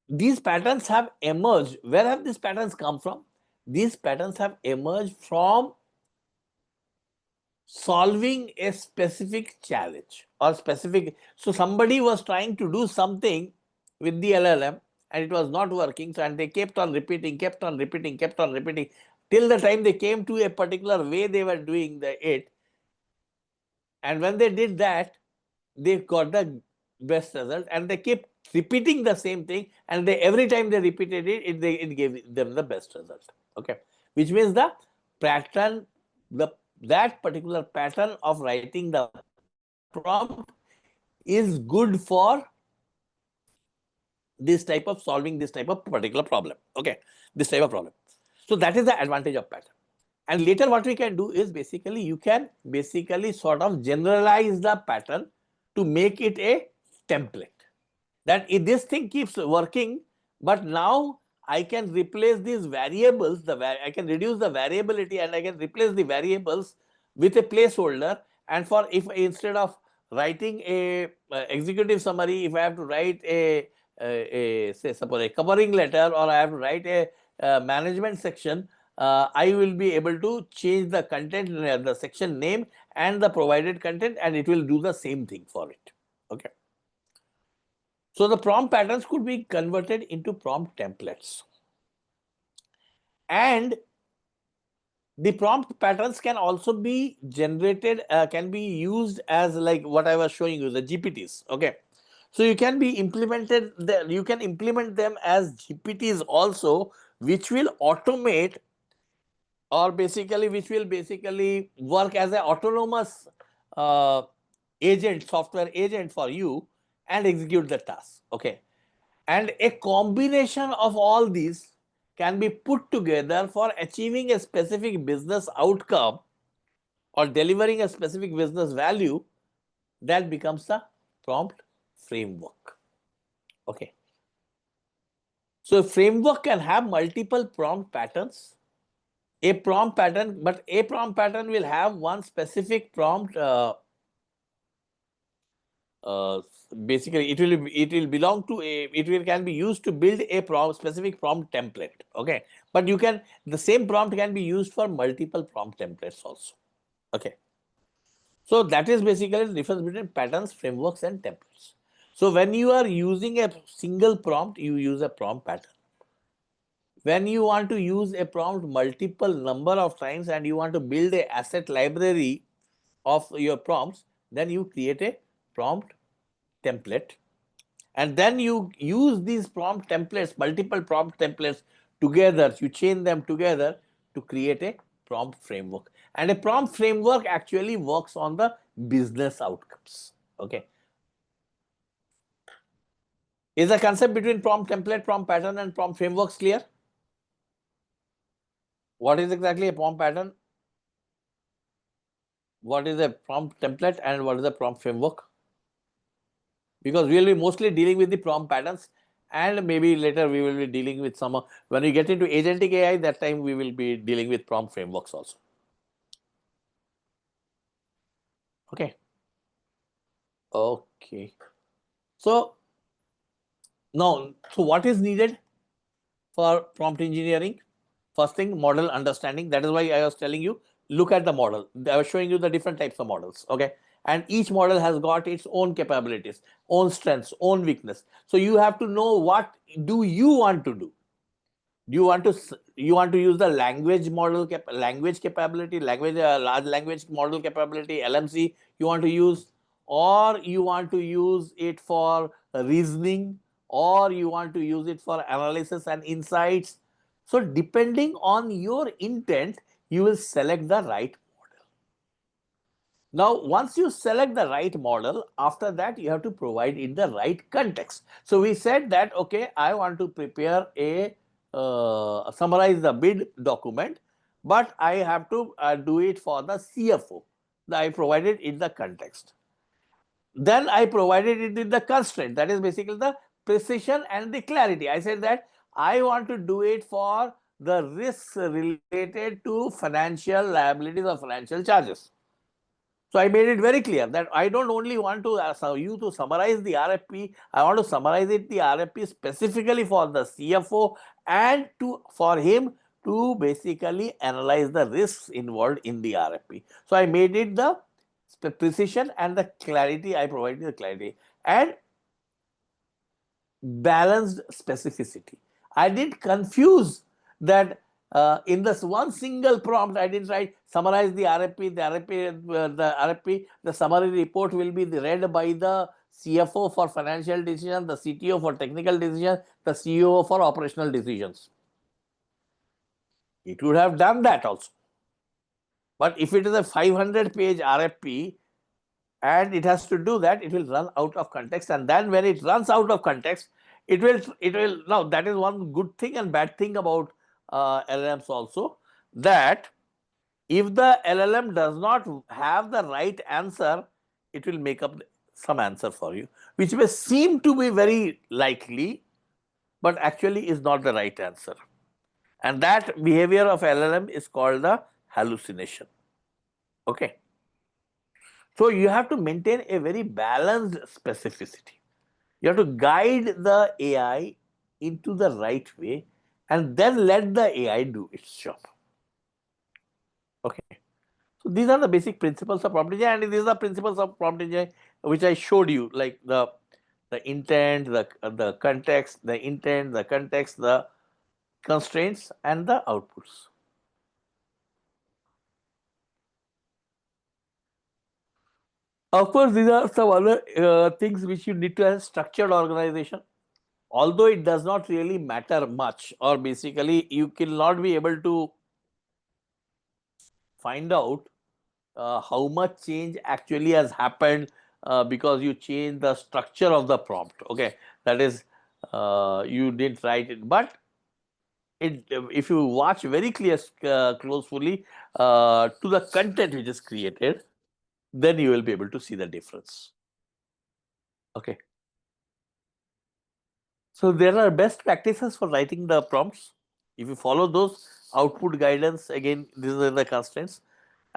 these patterns have emerged. Where have these patterns come from? These patterns have emerged from solving a specific challenge or specific. So somebody was trying to do something with the LLM and it was not working. So, and they kept on repeating till the time they came to a particular way they were doing it. And when they did that, they got the best result, and they kept repeating the same thing, and every time they repeated it, it gave them the best result. Okay, which means the pattern, that particular pattern of writing the prompt is good for this type of solving this type of particular problem. Okay, this type of problem. So that is the advantage of pattern. And later what we can do is basically you can sort of generalize the pattern to make it a template. That if this thing keeps working, but now I can replace these variables, I can reduce the variability and I can replace the variables with a placeholder. And for if instead of writing a executive summary, if I have to write say suppose a covering letter, or I have to write a management section, I will be able to change the content, the section name and the provided content, and it will do the same thing for it. Okay. So the prompt patterns could be converted into prompt templates. And the prompt patterns can also be generated, can be used as like what I was showing you, the GPTs. Okay. So you can be implemented, you can implement them as GPTs also, which will automate, or basically which will basically work as an autonomous agent, software agent for you, and execute the task. Okay. And a combination of all these can be put together for achieving a specific business outcome or delivering a specific business value. That becomes the prompt framework. Okay. So a framework can have multiple prompt patterns. A prompt pattern, but a prompt pattern will have one specific prompt. Basically, it will belong to can be used to build a specific prompt template. Okay, but the same prompt can be used for multiple prompt templates also. Okay, so that is basically the difference between patterns, frameworks, and templates. So when you are using a single prompt, you use a prompt pattern. When you want to use a prompt multiple number of times and you want to build an asset library of your prompts, then you create a prompt template. And then you use these prompt templates, multiple prompt templates together, you chain them together to create a prompt framework. And a prompt framework actually works on the business outcomes. Okay. Is the concept between prompt template, prompt pattern, and prompt frameworks clear? What is exactly a prompt pattern? What is a prompt template and what is a prompt framework? Because we will be mostly dealing with the prompt patterns, and maybe later we will be dealing with some, when we get into agentic AI, that time we will be dealing with prompt frameworks also. Okay. Okay. So now, so what is needed for prompt engineering? First thing, model understanding. That is why I was telling you, look at the model. I was showing you the different types of models. Okay. And each model has got its own capabilities, own strengths, own weakness. So you have to know what do you want to do. Do you want to use the language model language capability, large language model capability, LMC you want to use, or you want to use it for reasoning, or you want to use it for analysis and insights? So depending on your intent, you will select the right model. Now, once you select the right model, after that you have to provide in the right context. So we said that, okay, I want to prepare a summarize the bid document, but I have to do it for the CFO. I provided in the context. Then I provided it in the constraint, that is basically the precision and the clarity. I said that I want to do it for the risks related to financial liabilities or financial charges. So I made it very clear that I don't only want to you to summarize the RFP, I want to summarize the RFP specifically for the CFO and for him to basically analyze the risks involved in the RFP. So I made it the precision and the clarity, I provided the clarity and balanced specificity. I didn't confuse that in this one single prompt. I didn't write summarize the RFP. The summary report will be read by the CFO for financial decision, the CTO for technical decision, the CEO for operational decisions. It would have done that also. But if it is a 500-page RFP and it has to do that, it will run out of context. And then when it runs out of context, it will now that is one good thing and bad thing about LLMs also, that if the LLM does not have the right answer, it will make up some answer for you, which may seem to be very likely, but actually is not the right answer. And that behavior of LLM is called the hallucination. Okay. So you have to maintain a very balanced specificity. You have to guide the AI into the right way and then let the AI do its job. Okay. So these are the basic principles of prompt engineering, and these are principles of prompt engineering which I showed you, like the intent, the context, the intent, the context, the constraints, and the outputs. Of course, these are some other things which you need to have structured organization. Although it does not really matter much, or basically you cannot be able to find out how much change actually has happened because you change the structure of the prompt. Okay, that is you didn't write it, but if you watch very closely to the content which is created, then you will be able to see the difference. Okay. So there are best practices for writing the prompts. If you follow those, output guidance, again, these are the constraints.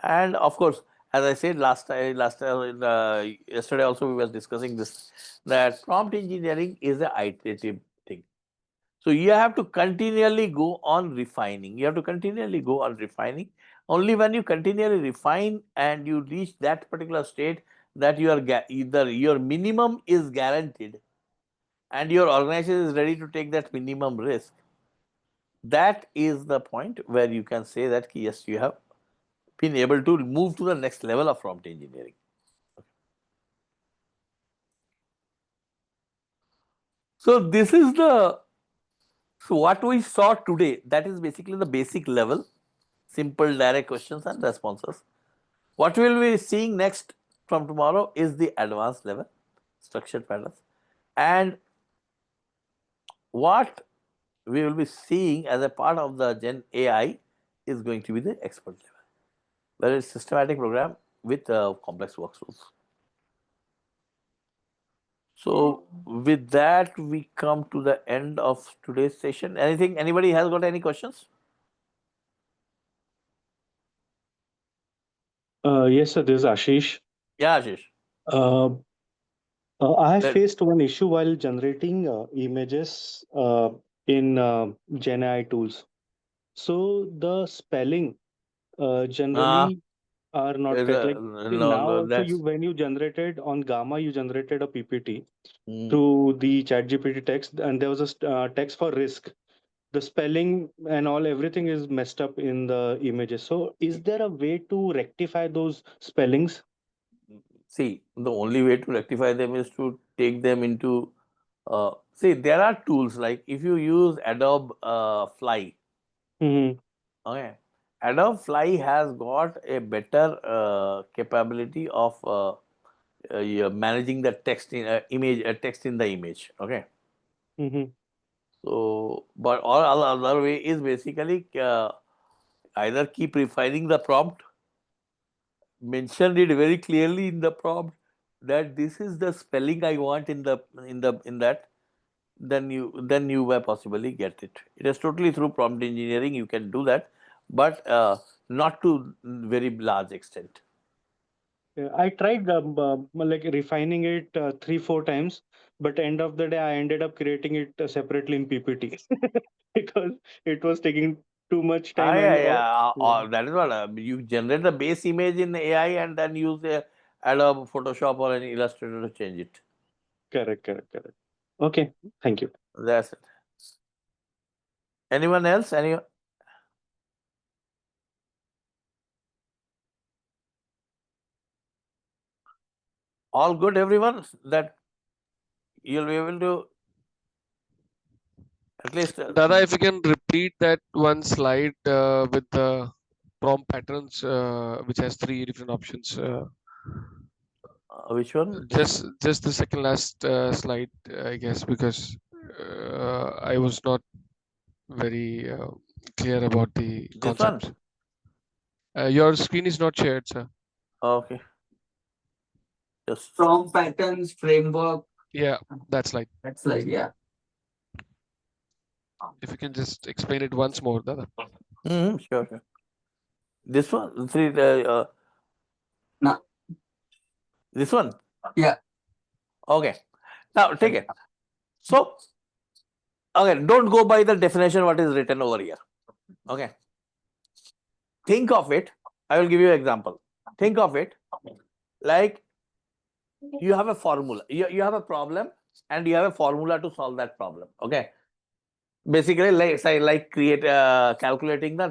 And of course, as I said yesterday also we were discussing this, that prompt engineering is an iterative thing. So you have to continually go on refining. You have to continually go on refining. Only when you continually refine and you reach that particular state that you are either your minimum is guaranteed and your organization is ready to take that minimum risk, that is the point where you can say that yes, you have been able to move to the next level of prompt engineering. So this is what we saw today. That is basically the basic level. simple direct questions and responses. What we will be seeing next from tomorrow is the advanced level structured patterns, and what we will be seeing as a part of the Gen AI is going to be the expert level, where it's systematic program with complex workflows. So with that, we come to the end of today's session. Anybody has got any questions? Yes, sir, this is Ashish. Yeah, Ashish. Uh, I have Well- faced one issue while generating images in Gen AI tools. So the spelling generally are not There's correct. a- Like till no, now, no, also that's you when you generated on Gamma, you generated a PPT mm, through the ChatGPT text, and there was a text for risk. The spelling and all everything is messed up in the images. So is there a way to rectify those spellings? see, the only way to rectify them is to take them into see, there are tools like if you use Adobe Fly, Mm-hmm. okay, Adobe Fly has got a better capability of you're managing the text in image text in the image, okay. Mm-hmm. So but all other way is basically either keep refining the prompt, mention it very clearly in the prompt that this is the spelling I want in that, then you may possibly get it. It is totally through prompt engineering you can do that, but not to very large extent. Yeah, I tried like refining it 3-4 times, but end of the day, I ended up creating it separately in PPT because it was taking too much time and yeah. That is what you generate the base image in AI and then use Adobe Photoshop or any Illustrator to change it. Correct. Okay, thank you. That's it. Anyone else? All good, everyone? That you'll be able to at least Dada, if you can repeat that one slide with the prompt patterns, which has 3 different options. which one? Just the second last slide, I guess, because I was not very clear about the This concept. one? Your screen is not shared, sir. Okay. Just Prompt patterns, framework, Yeah, that slide. that slide, yeah. If you can just explain it once more, Dada. sure. This one, No. this one? Yeah. Okay. Now take it. So, okay, don't go by the definition what is written over here. Okay. Think of it. I will give you an example. Think of it like you have a formula. You have a problem and you have a formula to solve that problem. Okay. Basically, like create calculating the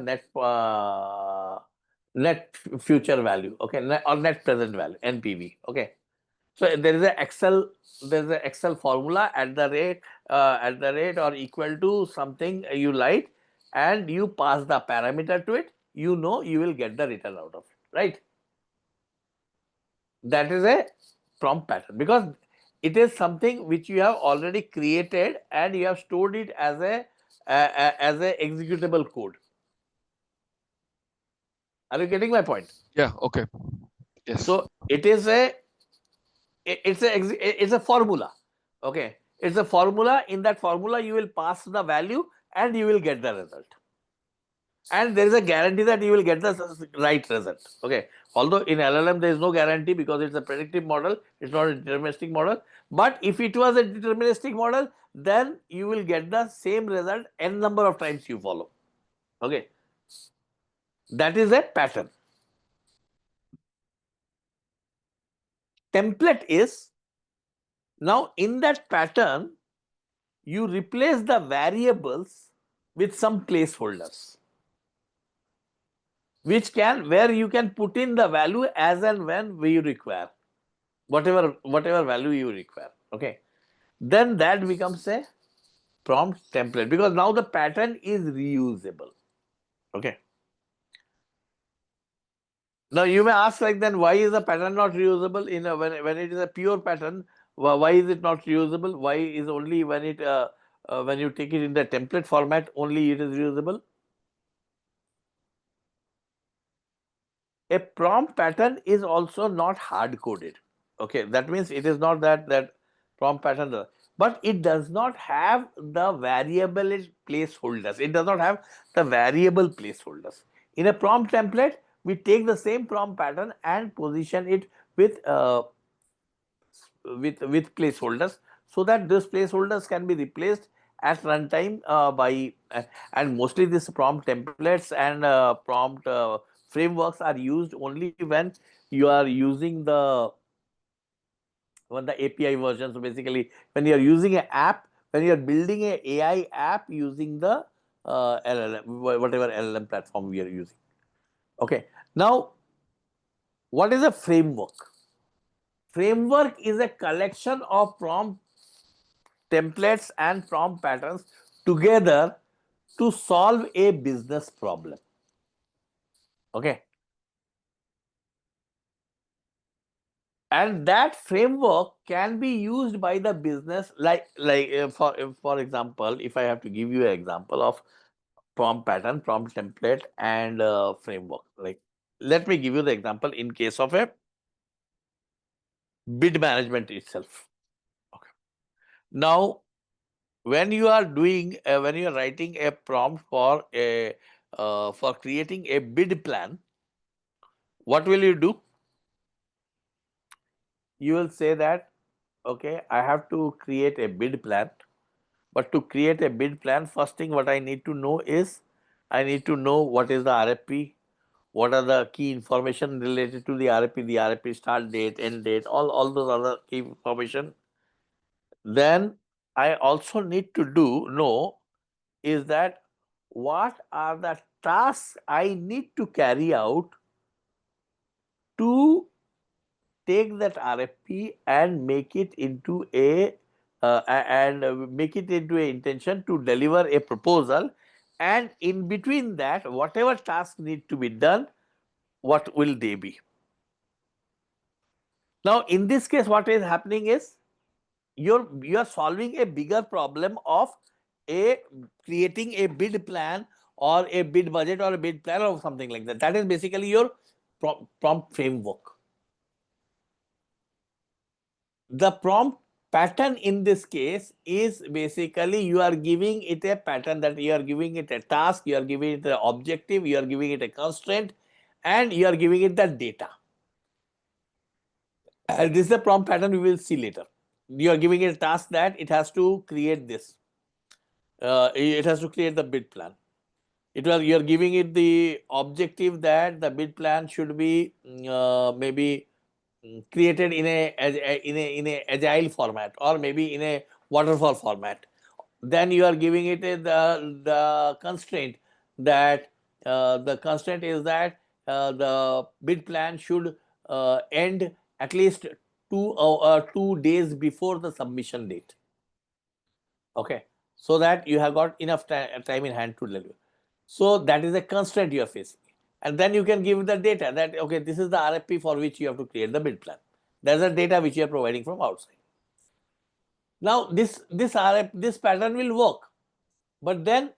net future value. Okay. Or net present value, NPV. Okay. So there is an Excel formula at the rate or equal to something you write, and you pass the parameter to it, you will get the return out of it, right? That is a prompt pattern because it is something which you have already created and you have stored it as a executable code. Are you getting my point? Yeah, okay. Yes. So it is it's a formula. Okay, it's a formula. In that formula, you will pass the value and you will get the result. And there is a guarantee that you will get the right result. Okay, although in LLM there is no guarantee because it's a predictive model, it's not a deterministic model. But if it was a deterministic model, then you will get the same result n number of times you follow. Okay, that is a pattern. Template is now in that pattern you replace the variables with some placeholders where you can put in the value as and when we require whatever value you require. Okay, then that becomes a prompt template because now the pattern is reusable. Okay, Now you may ask like then why is the pattern not reusable in a when it is a pure pattern? Why is it not reusable? Why is only when it when you take it in the template format only it is reusable? A prompt pattern is also not hard coded. Okay, that means it is not that prompt pattern, but it does not have the variable placeholders. It does not have the variable placeholders. In a prompt template, we take the same prompt pattern and position it with placeholders, so that those placeholders can be replaced at runtime by and mostly this prompt templates and prompt frameworks are used only when you are using the API version. So basically, when you are using an app, when you are building a AI app using the LLM, whatever LLM platform we are using. Okay. Now, what is a framework? Framework is a collection of prompt templates and prompt patterns together to solve a business problem. Okay. And that framework can be used by the business for example, if I have to give you an example of prompt pattern, prompt template and framework, like let me give you the example in case of a bid management itself. Okay. Now, when you are doing when you are writing a prompt for a for creating a bid plan, what will you do? You will say that, okay, I have to create a bid plan, but to create a bid plan, first thing what I need to know is I need to know what is the RFP, what are the key information related to the RFP start date, end date, all those other key information. Then I also need to know is that what are the tasks I need to carry out to take that RFP and make it into a make it into a intention to deliver a proposal, and in between that whatever tasks need to be done, what will they be? Now in this case what is happening is you are solving a bigger problem of creating a bid plan or a bid budget or a bid plan or something like that. That is basically your prompt framework. The prompt pattern in this case is basically you are giving it a pattern, that you are giving it a task, you are giving it an objective, you are giving it a constraint, and you are giving it the data. And this is the prompt pattern we will see later. You are giving it a task that it has to create this. It has to create the bid plan. You are giving it the objective that the bid plan should be maybe created in a agile format or maybe in a waterfall format. Then you are giving it the constraint that the constraint is that the bid plan should end at least 2 days before the submission date. Okay, so that you have got enough time in hand to deliver. So that is a constraint you are facing. And then you can give the data that, okay, this is the RFP for which you have to create the bid plan. That's the data which you are providing from outside. Now this pattern will work, but then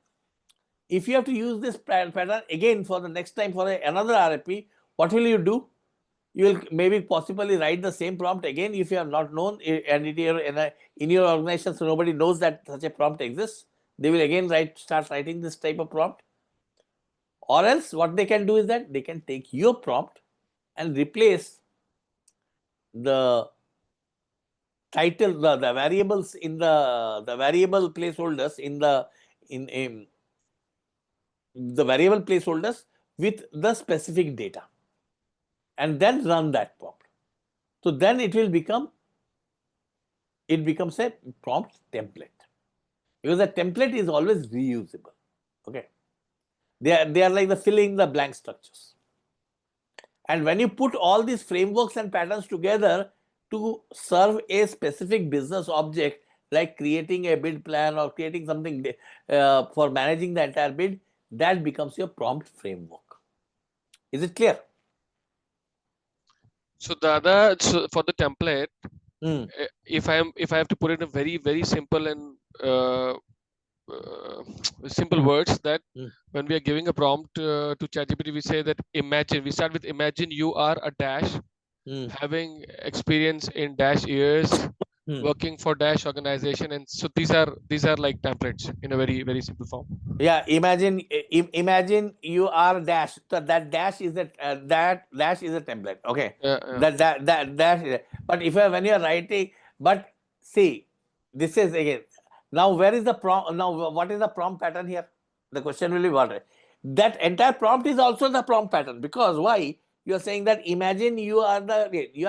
if you have to use this pattern again for the next time for another RFP, what will you do? You will maybe possibly write the same prompt again if you have not known, and in your organization, so nobody knows that such a prompt exists. They will again start writing this type of prompt. Or else what they can do is that they can take your prompt and replace the title, the variables in the variable placeholders in the variable placeholders with the specific data, and then run that prompt. So then it becomes a prompt template, because the template is always reusable. Okay, they are like the filling the blank structures. And when you put all these frameworks and patterns together to serve a specific business object, like creating a bid plan or creating something for managing the entire bid, that becomes your prompt framework. Is it clear? So for the template, Hmm. if I have to put it in very simple and simple words, that when we are giving a prompt to ChatGPT, we say that we start with imagine you are a dash, having experience in dash years, working for dash organization, and so these are like templates in a very simple form. Yeah, imagine you are dash. So that dash is a template. Okay. That dash is but when you are writing, but see, this is again, now where is the prompt? Now what is the prompt pattern here? The question will be what? That entire prompt is also the prompt pattern, because why? You are saying that imagine you are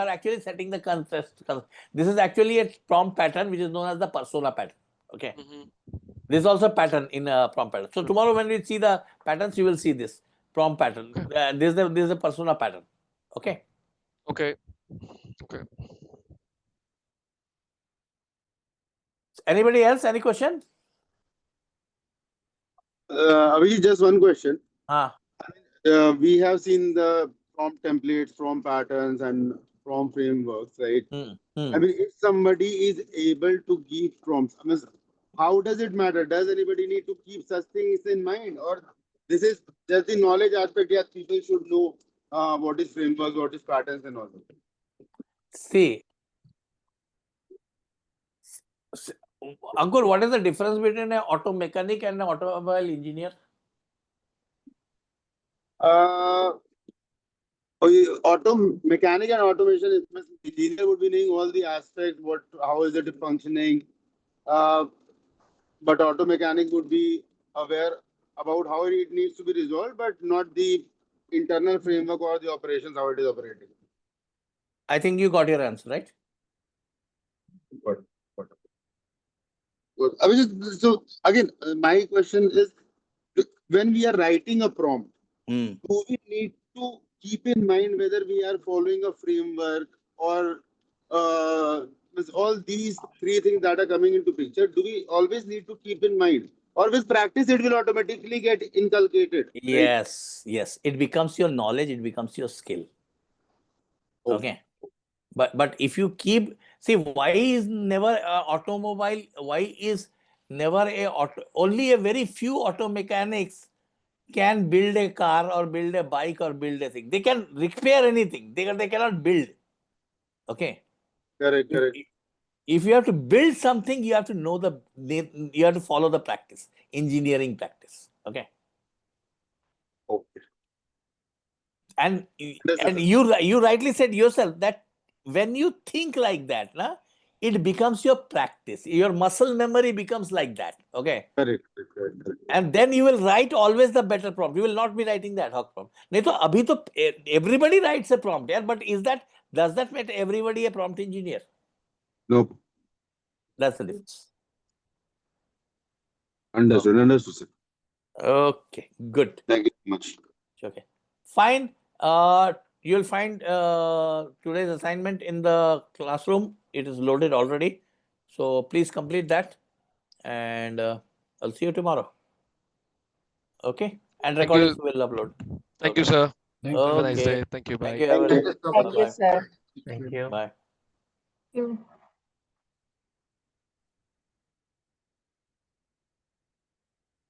actually setting the context. This is actually a prompt pattern which is known as the persona pattern. Okay. This is also a pattern in a prompt pattern. So tomorrow when we see the patterns, you will see this prompt pattern. This is a persona pattern. Okay. Okay. Anybody else? Any question? Abhijit, just one question. Ah. We have seen the prompt templates, prompt patterns, and prompt frameworks, right? I mean, if somebody is able to give prompts, I mean, how does it matter? Does anybody need to keep such things in mind, or this is just the knowledge aspect? Yes, people should know what is frameworks, what is patterns, and all that. See, Ankur, what is the difference between an auto mechanic and an automobile engineer? Auto mechanic and automation engineer would be knowing all the aspects, how is it functioning, but auto mechanic would be aware about how it needs to be resolved, but not the internal framework or the operations, how it is operating. I think you got your answer, right? Good. I mean, so again, my question is, when we are writing a prompt, do we need to keep in mind whether we are following a framework or with all these three things that are coming into picture? Do we always need to keep in mind, or with practice it will automatically get inculcated? Yes, right? Yes. It becomes your knowledge. It becomes your skill. Okay. But if you keep, see, why is never automobile? Why is never only a very few auto mechanics can build a car or build a bike or build a thing. They can repair anything. They cannot build. Okay. Correct. If you have to build something, you have to know you have to follow the practice, engineering practice. Okay. And you rightly said yourself that when you think like that, it becomes your practice. Your muscle memory becomes like that. Okay. Correct. And then you will write always the better prompt. You will not be writing the ad hoc prompt. Everybody writes a prompt, yeah, but does that make everybody a prompt engineer? Nope. That's the difference. Understood, sir. Okay, good. Thank you so much. Okay, fine. You'll find today's assignment in the classroom. It is loaded already. So please complete that. And I'll see you tomorrow. Okay. And recordings will upload. Thank you, sir. Okay. Have a nice day. Thank you. Bye. Thank you, everyone. Thank you, sir. Thank you. Bye. Thank you.